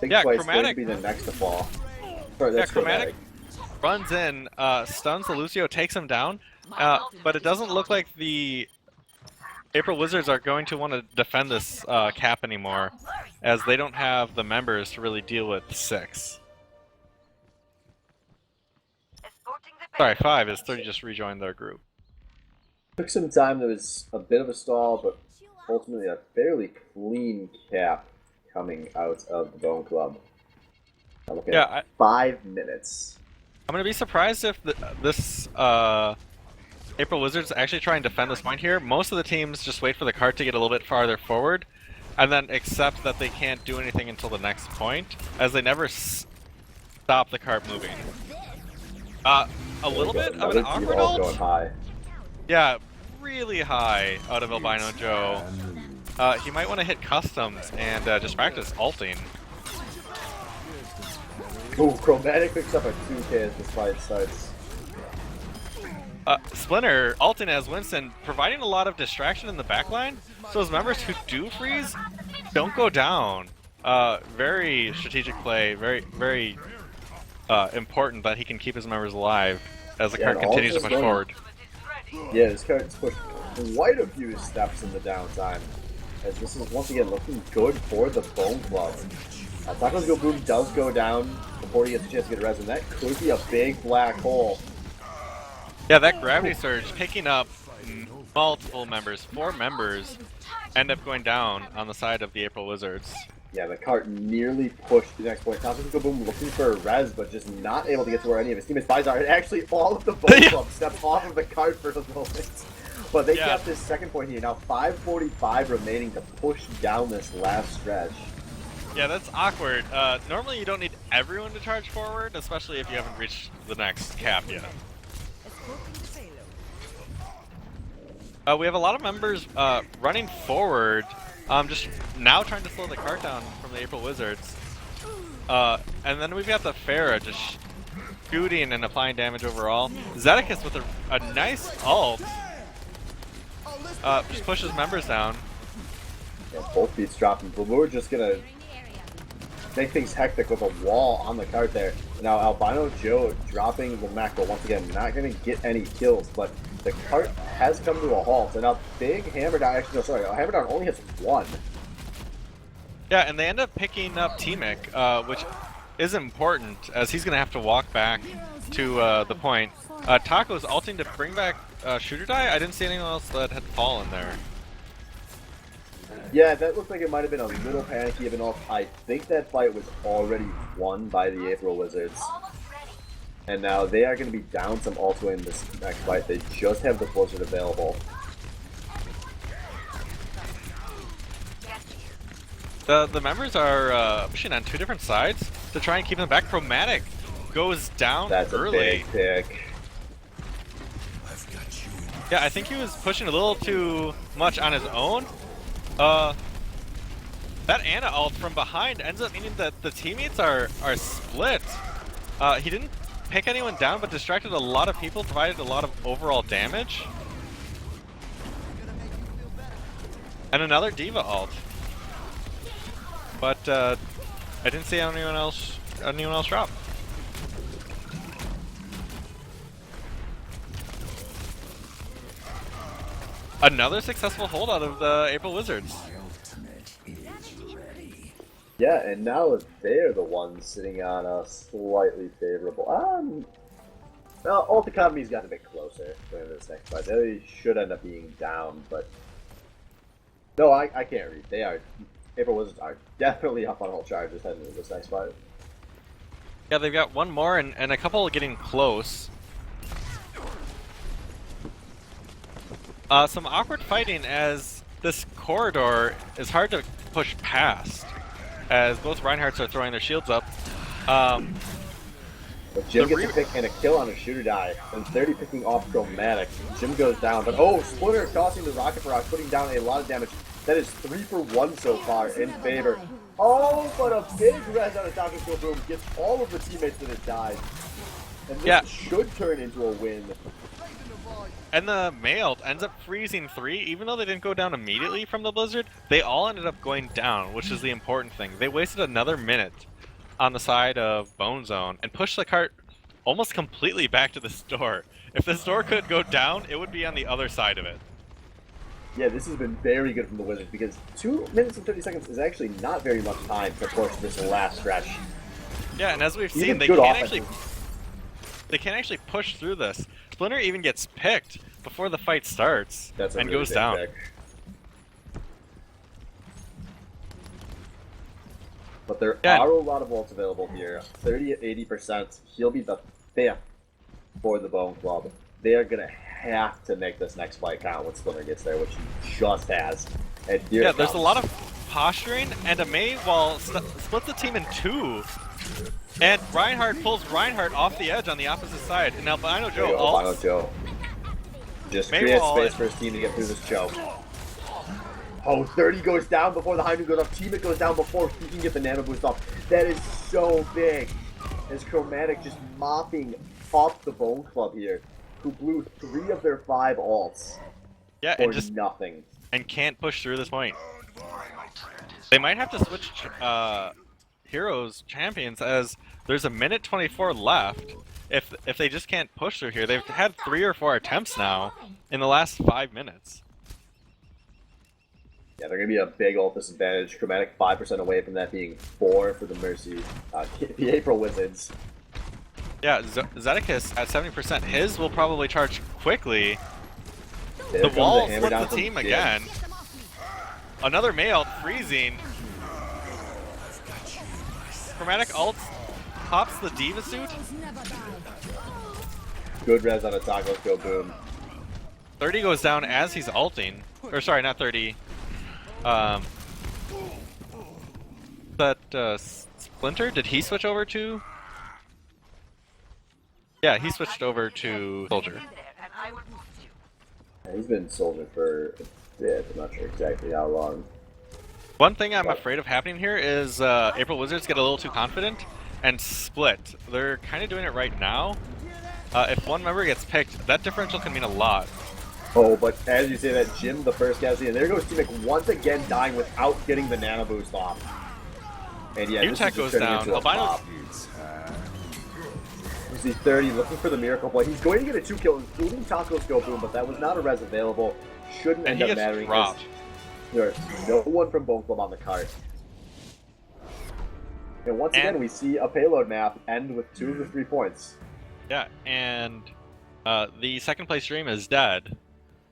Think Twice going to be the next to fall. Sorry, that's Chromatic runs in, stuns the Lucio, takes him down, but it doesn't look like the April Wizards are going to want to defend this cap anymore, as they don't have the members to really deal with 6. Sorry, 5 is 30 just rejoined their group. Took some time, there was a bit of a stall, but ultimately a fairly clean cap coming out of the Bone Club. I'm looking at 5 minutes. I'm going to be surprised if this April Wizards actually try and defend this point here. Most of the teams just wait for the cart to get a little bit farther forward, and then accept that they can't do anything until the next point, as they never stop the cart moving. A little bit of an awkward ult. Going high. Yeah, really high out of Albino Joe. He might want to hit customs and just practice ulting. Ooh, Chromatic picks up a 2K as this fight starts. Splinter ulting as Winston, providing a lot of distraction in the backline, so his members who do freeze don't go down. Very strategic play, very important that he can keep his members alive as the card continues to push forward. Yeah, this card's pushed quite a few steps in the downtime, as this is once again looking good for the Bone Club. Tacos Go Boom does go down before he gets a chance to get res, and that could be a big black hole. Yeah, that gravity surge picking up multiple members, 4 members, end up going down on the side of the April Wizards. Yeah, the cart nearly pushed to the next point. Tacos Go Boom looking for a res, but just not able to get to where any of his teammates' buys are. And actually, all of the Bone Club stepped off of the cart for the moment. But they kept this second point here. Now 5:45 remaining to push down this last stretch. Yeah, that's awkward. Normally you don't need everyone to charge forward, especially if you haven't reached the next cap yet. We have a lot of members running forward, just now trying to slow the cart down from the April Wizards. And then we've got the Pharah just shooting and applying damage overall. Zedekis with a nice ult. Just pushes members down. Yeah, both beats dropping, but we're just gonna make things hectic with a wall on the cart there. Now Albino Joe dropping the macro once again, not gonna get any kills, but the cart has come to a halt. And now big hammer down, actually no, sorry, hammer down only hits one. Yeah, and they end up picking up T-Mic, which is important as he's gonna have to walk back to the point. Taco's ulting to bring back Shooter Die. I didn't see anyone else that had fallen there. Yeah, that looked like it might have been a little panicky of an ult. I think that fight was already won by the April Wizards. And now they are going to be down some ults in this next fight. They just have the Blizzard available. The members are pushing on two different sides to try and keep them back. Chromatic goes down early. That's a big pick. Yeah, I think he was pushing a little too much on his own. That Ana ult from behind ends up meaning that the teammates are split. He didn't pick anyone down, but distracted a lot of people, provided a lot of overall damage. And another D.Va ult. But I didn't see anyone else drop. Another successful hold out of the April Wizards. Yeah, and now they're the ones sitting on a slightly favorable. Well, Ult Economy's gotten a bit closer during this next fight. They should end up being down, but no, I can't read. They are April Wizards are definitely up on ult charges heading into this next fight. Yeah, they've got one more and a couple getting close. Some awkward fighting as this corridor is hard to push past, as both Reinhardts are throwing their shields up. But Jim gets a pick and a kill on a Shooter Die, and 30 picking off Chromatic. Jim goes down, but oh, Splinter tossing the Rocket Barrage, putting down a lot of damage. That is 3 for 1 so far in favor. Oh, but a big res on a Taco Skill Boom gets all of the teammates that have died. And this should turn into a win. And the Mailed ends up freezing 3, even though they didn't go down immediately from the Blizzard, they all ended up going down, which is the important thing. They wasted another minute on the side of Bone Zone and pushed the cart almost completely back to the store. If the store could go down, it would be on the other side of it. Yeah, this has been very good from the Wizards because 2 minutes and 30 seconds is actually not very much time to push this last stretch. Yeah, and as we've seen, Even they can't actually push through this. Splinter even gets picked before the fight starts and goes down. Pick. But there are a lot of ults available here. 30 at 80%. He'll be the 5th for the Bone Club. They are going to have to make this next fight count when Splinter gets there, which he just has. And here there's a lot of posturing, and a May splits the team in 2. And Reinhardt pulls Reinhardt off the edge on the opposite side, and Albino Joe ults. Albino Joe just creates space for his team to get through this choke. Oh, 30 goes down before the high noon goes off. Teammate goes down before he can get the nano boost off. That is so big. As Chromatic just mopping up the Bone Club here, who blew 3 of their 5 ults for nothing. And can't push through this point. They might have to switch heroes champions as there's a minute 24 left. If they just can't push through here, they've had 3 or 4 attempts now in the last 5 minutes. Yeah, they're going to be a big ult disadvantage. Chromatic 5% away from that being 4 for the Mercy, the April Wizards. Yeah, Zedekis at 70%. His will probably charge quickly. The wall splits the team again. Another male freezing. Chromatic ult pops the D.Va suit. Good res on a Taco Skill Boom. 30 goes down as he's ulting. Or sorry, not 30. That Splinter, did he switch over to? Yeah, he switched over to Soldier. Yeah, he's been Soldier for a bit. I'm not sure exactly how long. One thing I'm afraid of happening here is April Wizards get a little too confident and split. They're kind of doing it right now. If one member gets picked, that differential can mean a lot. Oh, but as you say that, Jim, the first guy, and there goes T-Mic once again dying without getting the nano boost off. And yeah, this is Tech just goes turning down. into a Albino's pop. You see 30 looking for the miracle play. He's going to get a 2-kill, including Taco's Go Boom, but that was not a res available. Shouldn't and end he up gets mattering. dropped. There's no one from Bone Club on the cart. And once again, we see a payload map end with 2 of the 3 points. Yeah, and the second place stream is dead.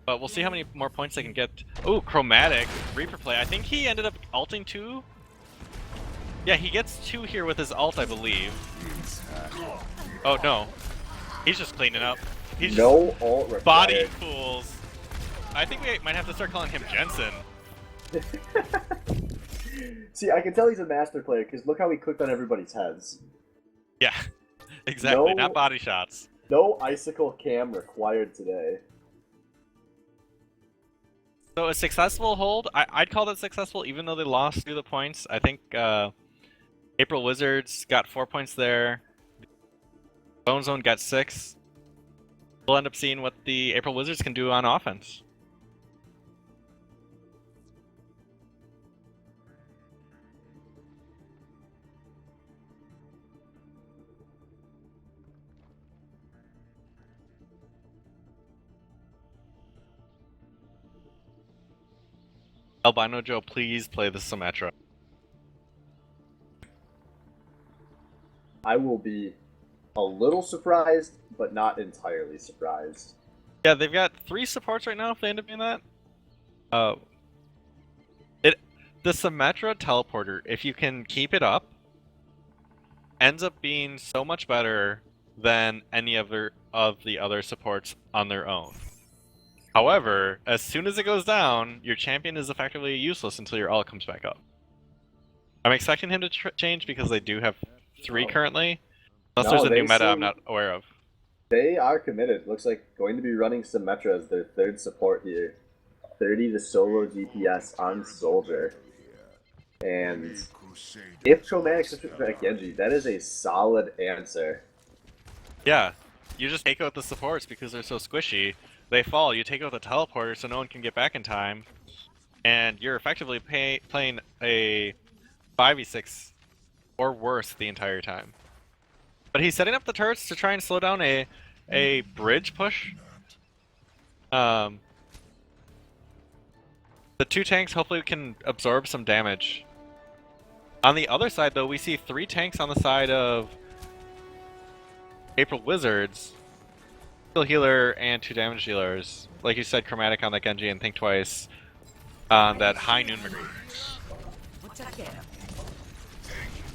But we'll see how many more points they can get. Ooh, Chromatic, Reaper play. I think he ended up ulting 2. Yeah, he gets 2 here with his ult, I believe. Oh, no. He's just cleaning up. He's no ult required. Body fools. I think we might have to start calling him Jensen. See, I can tell he's a master player, because look how he clicked on everybody's heads. Yeah, exactly. No, not body shots. No icicle cam required today. So a successful hold, I'd call that successful even though they lost through the points. I think April Wizards got 4 points there. Bone Zone got 6. We'll end up seeing what the April Wizards can do on offense. Albino Joe, please play the Symmetra. I will be a little surprised, but not entirely surprised. Yeah, they've got 3 supports right now if they end up doing that. The Symmetra teleporter, if you can keep it up, ends up being so much better than any of the other supports on their own. However, as soon as it goes down, your champion is effectively useless until your ult comes back up. I'm expecting him to change because they do have 3 currently. Unless there's a new meta I'm not aware of. They are committed. Looks like going to be running Symmetra as their 3rd support here. 30 to solo DPS on Soldier. And if Chromatic switches back Genji, that is a solid answer. Yeah, you just take out the supports because they're so squishy. They fall, you take out the teleporter so no one can get back in time, and you're effectively playing a 5v6 or worse the entire time. But he's setting up the turrets to try and slow down a bridge push. The 2 tanks hopefully can absorb some damage. On the other side though, we see 3 tanks on the side of April Wizards. Healer and 2 damage dealers. Like you said, Chromatic on that Genji and Think Twice on that High Noon McCree.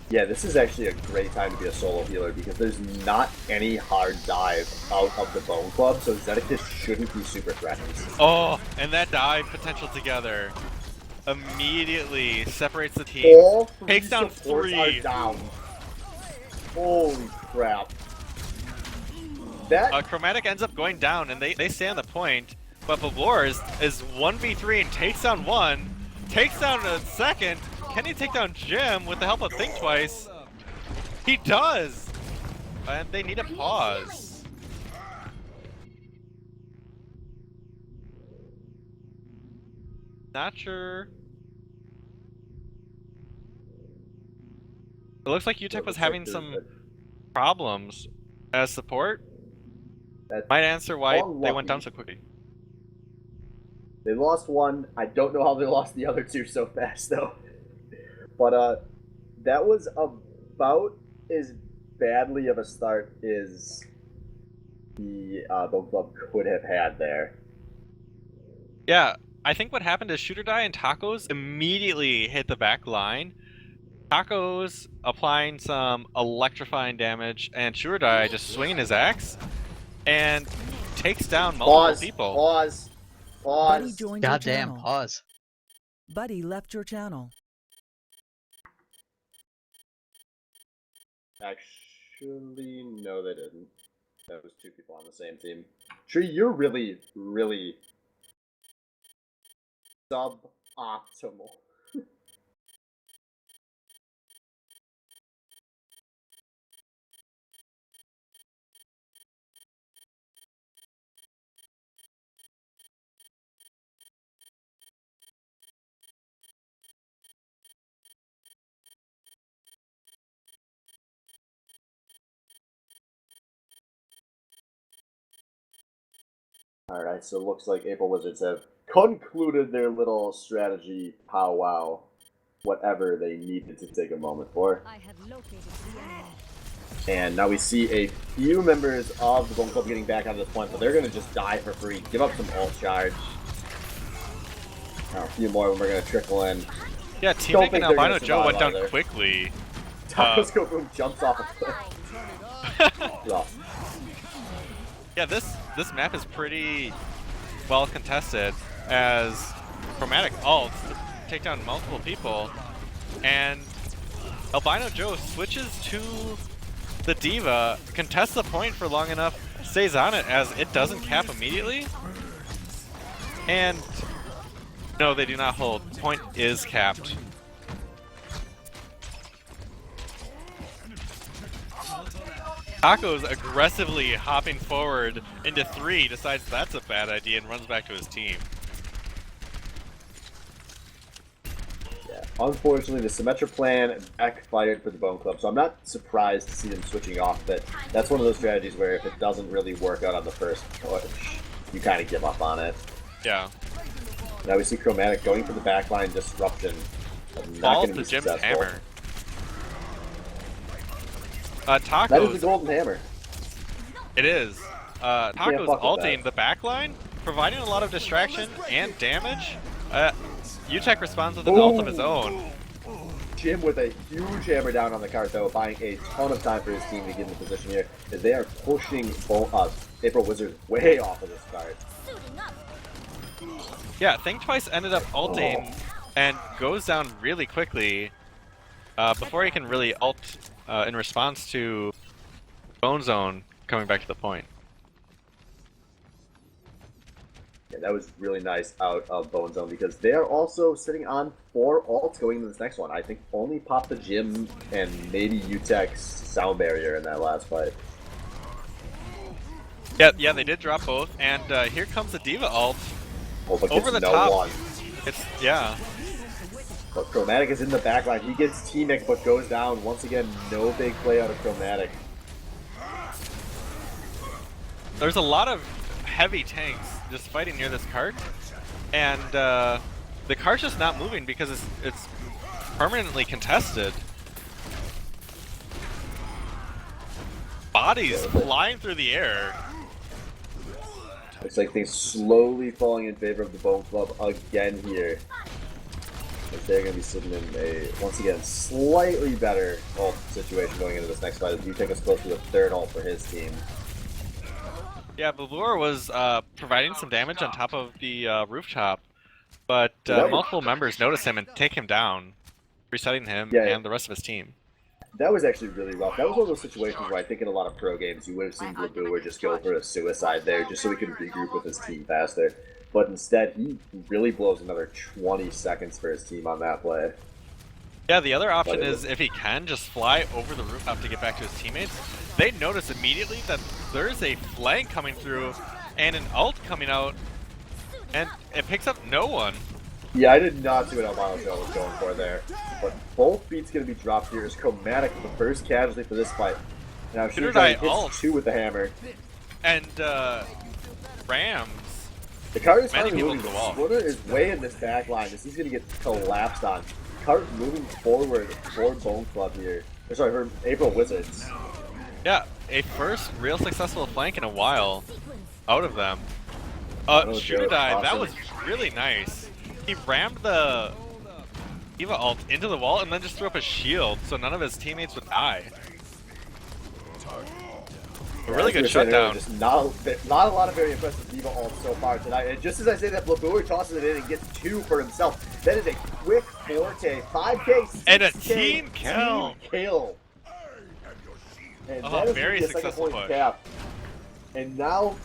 Yeah, this is actually a great time to be a solo healer because there's not any hard dive out of the Bone Club, so Zedekis shouldn't be super threatened. Oh, and that dive potential together immediately separates the team. All 3 takes down supports 3. are down. Holy crap. That Chromatic ends up going down, and they stay on the point, but Valor is 1v3 and takes down 1, takes down a second. Can he take down Jim with the help of Think Twice? He does! And they need a pause. Not sure. It looks like UTEC was having some problems as support. That might answer why they went down so quickly. They lost 1. I don't know how they lost the other 2 so fast though. But that was about as badly of a start as the Bone Club could have had there. Yeah, I think what happened is Shooter Die and Tacos immediately hit the back line. Tacos applying some electrifying damage, and Shooter Die just swinging his axe and takes down multiple people. Pause. Buddy joined your Goddamn, channel. pause. Buddy left your channel. Actually, no, they didn't. That was two people on the same team. Tree, you're really, really suboptimal. Alright, so it looks like April Wizards have concluded their little strategy powwow, whatever they needed to take a moment for. I have located the enemy. And now we see a few members of the Bone Club getting back onto this point, but they're going to just die for free. Give up some ult charge. Now, a few more of them are going to trickle in. Yeah, teammate and Albino Joe went down either. quickly. Taco Boom jumps off a cliff. Rough. Yeah, this map is pretty well contested as Chromatic ults take down multiple people, and Albino Joe switches to the Diva, contests the point for long enough, stays on it as it doesn't cap immediately, and no, they do not hold. Point is capped. Taco's aggressively hopping forward into 3, decides that's a bad idea and runs back to his team. Yeah. Unfortunately, the Symmetra plan backfired for the Bone Club, so I'm not surprised to see them switching off, but that's one of those strategies where if it doesn't really work out on the first push, you kind of give up on it. Yeah. Now we see Chromatic going for the backline disruption. Not Falls going to to be Jim's successful. hammer. That is Taco's... the golden hammer. It is. Taco's fuck with ulting the backline, providing a lot of distraction and damage. UTech responds with an ult of his own. Jim with a huge hammer down on the cart, though, buying a ton of time for his team to get in the position here, as they are pushing April Wizards way off of this cart. Yeah, Think Twice ended up ulting and goes down really quickly before he can really ult in response to Bone Zone coming back to the point. Yeah, that was really nice out of Bone Zone because they are also sitting on 4 ults going into this next one. I think only Pop the Gym and maybe UTech's Sound Barrier in that last fight. Yeah, they did drop both, and here comes the Diva ult. Oh, but Over the no top. one. It's, yeah. But Chromatic is in the backline. He gets T-Nick, but goes down. Once again, no big play out of Chromatic. There's a lot of heavy tanks just fighting near this cart, and the cart's just not moving because it's permanently contested. Bodies flying through the air. Looks like things slowly falling in favor of the Bone Club again here. As they're going to be sitting in a, once again, slightly better ult situation going into this next fight. As you take us close to the 3rd ult for his team. Yeah, Balur was providing some damage on top of the rooftop, but multiple members notice him and take him down, resetting him and the rest of his team. That was actually really rough. That was one of those situations where I think in a lot of pro games you would have seen Balur just go for a suicide there just so he could regroup with his team faster. But instead, he really blows another 20 seconds for his team on that play. Yeah, the other option is if he can just fly over the rooftop to get back to his teammates. They notice immediately that there's a flank coming through and an ult coming out, and it picks up no one. Yeah, I did not see what Albino Joe was going for there. But both beats going to be dropped here as Chromatic, the first casualty for this fight. Now Shooter hits 2 with the hammer. And Rams. The cart is Many finally people moving. to the wall. Splitter is way in this back line. This is going to get collapsed on. Cart moving forward for Bone Club here. Or sorry, for April Wizards. Yeah, a first real successful flank in a while out of them. Shooter dive, that was really nice. He rammed the Diva ult into the wall and then just threw up a shield so none of his teammates would die. A really good shutdown. Just not a lot of very impressive Diva ults so far tonight. And just as I say that, Blabur tosses it in and gets 2 for himself. That is a quick 4K, 5K, 6K and a team kill. And Oh, that is very the second successful point push. cap. And now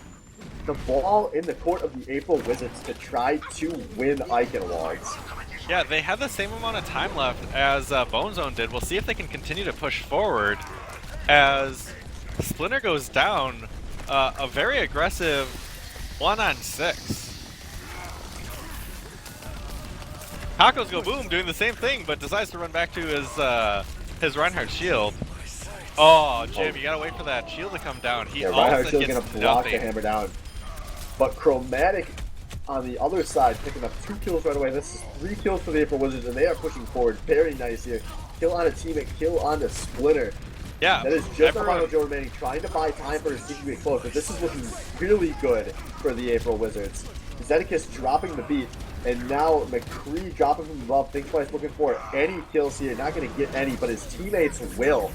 the ball in the court of the April Wizards to try to win Eichenwalds. Yeah, they have the same amount of time left as Bone Zone did. We'll see if they can continue to push forward as Splinter goes down. A very aggressive 1-on-6. Tacos Go Boom doing the same thing, but decides to run back to his Reinhardt shield. Oh, Jim, you gotta wait for that shield to come down. He Reinhardt also Shield's gets gonna block nothing. the hammer down. But Chromatic on the other side picking up 2 kills right away. This is 3 kills for the April Wizards, and they are pushing forward. Very nice here. Kill on a teammate, kill on the Splinter. Yeah, That is just Albino Joe remaining, trying to buy time for his team to get close. But this is looking really good for the April Wizards. Zedekiss dropping the beat, and now McCree dropping from above. Think twice, looking for any kills here. Not going to get any, but his teammates will.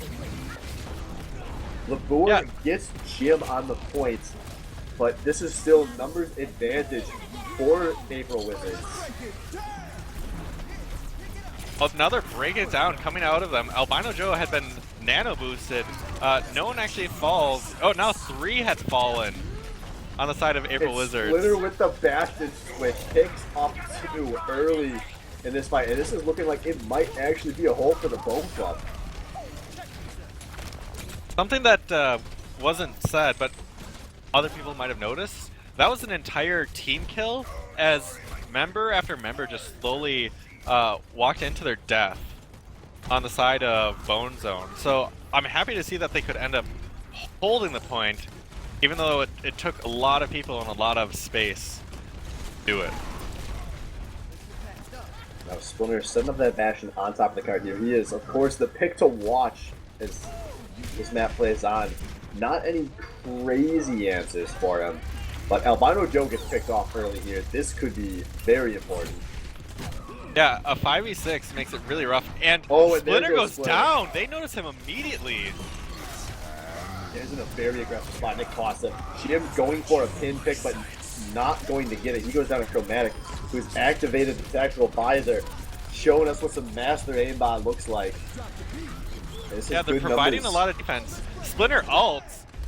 LeBour gets Jim on the points, but this is still numbers advantage for April Wizards. Oh, now they're breaking it down, coming out of them. Albino Joe had been nano boosted. No one actually falls. Oh, now 3 had fallen on the side of April Wizards. Splitter with the Bastion switch picks up 2 early in this fight, and this is looking like it might actually be a hole for the Bone Club. Something that wasn't said, but other people might have noticed, that was an entire team kill as member after member just slowly walked into their death on the side of Bone Zone. So I'm happy to see that they could end up holding the point, even though it took a lot of people and a lot of space to do it. Now Splinter setting up that Bastion on top of the card here. He is, of course, the pick to watch as this map plays on. Not any crazy answers for him, but Albino Joe gets picked off early here. This could be very important. Yeah, a 5v6 makes it really rough, and and Splinter there goes Splinter. down. They notice him immediately. He's in a very aggressive spot. Nick Costa. Jim going for a pin pick, but not going to get it. He goes down to Chromatic, who's activated the tactical visor, showing us what some master aimbot looks like. Yeah, they're providing a lot of defense. Splinter ults,